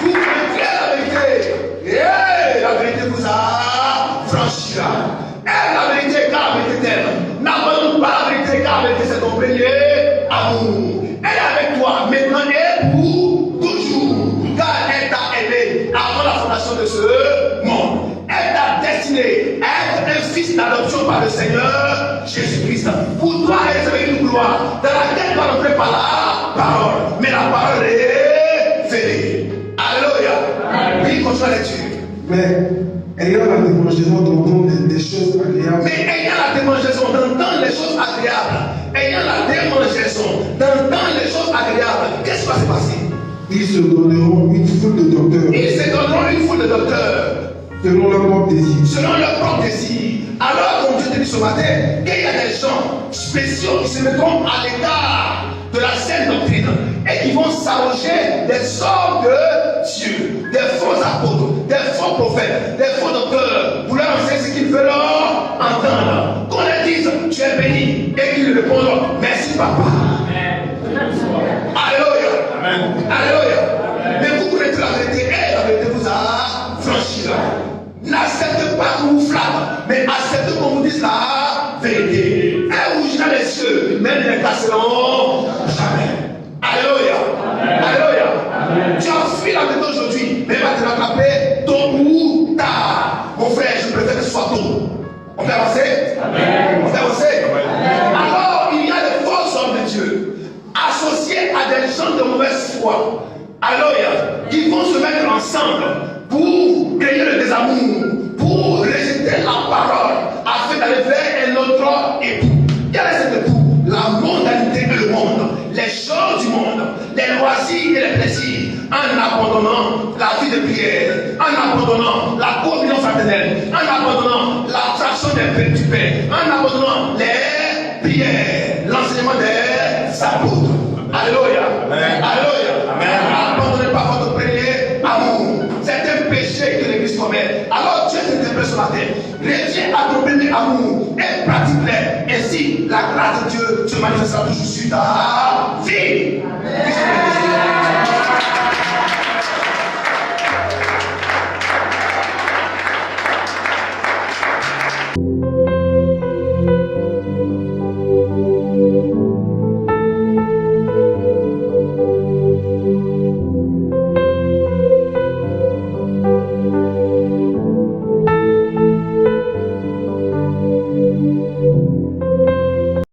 Vous connaissez la vérité. Et la vérité vous affranchira. Et la vérité, car la vérité t'aime. N'abandonne pas la vérité, car la vérité c'est ton premier amour. Elle est avec toi maintenant et pour toujours. Car elle t'a aimé avant la fondation de ce monde. Elle t'a destiné à être un fils d'adoption par le Seigneur Jésus-Christ. Pour toi, elle est avec une gloire dans laquelle tu vas rentrer par la parole. Mais la parole est vérité. Alléluia. Oui, continue la lecture. Mais ayant la démangeaison d'entendre des choses agréables. Mais ayant la démangeaison d'entendre les choses agréables. Ayant la démangeaison d'entendre les choses agréables. Qu'est-ce qui va se passer? Ils se donneront une foule de docteurs. Ils se donneront une foule de docteurs. Selon leur propre désir. Selon leur propre désir. Alors, comme Dieu te dit ce matin, qu'il y a des gens spéciaux qui se mettront à l'écart de la saine doctrine et qui vont s'arroger des hommes de Dieu, des faux apôtres, des faux prophètes, des faux docteurs, pour leur enseigner ce qu'ils veulent entendre. Qu'on leur dise, tu es béni, et qu'ils répondent, merci papa. Alléluia. Alléluia. Mais vous connaissez la vérité et la vérité vous affranchira. N'acceptez pas qu'on vous flatte, mais acceptez qu'on vous dise la vérité. Elle rougira les yeux, mais ne les casseront jamais. Alléluia. Alléluia. Tu as fui la vérité aujourd'hui, mais va te rattraper tôt ou tard. Mon frère, je préfère que ce soit tôt. On peut avancer? On peut avancer? Alors, il y a des faux hommes de Dieu associés à des gens de mauvaise foi. Alléluia. Qui vont se mettre ensemble pour créer le désamour, pour rejeter la parole, afin d'aller vers un autre époux. Quel est cet époux? La mondanité et le monde, les choses du monde, les loisirs et les plaisirs, en abandonnant la vie de prière, en abandonnant la communion fraternelle, en abandonnant l'attraction du pain, en abandonnant les prières, l'enseignement des apôtres. Alléluia. Alléluia. N'abandonnez pas votre premier amour. C'est un péché que l'Église commet. Alors Dieu t'interpelle ce matin. Reviens à ton premier amour et pratique-les. Ainsi, la grâce de Dieu se manifestera toujours sur ta vie.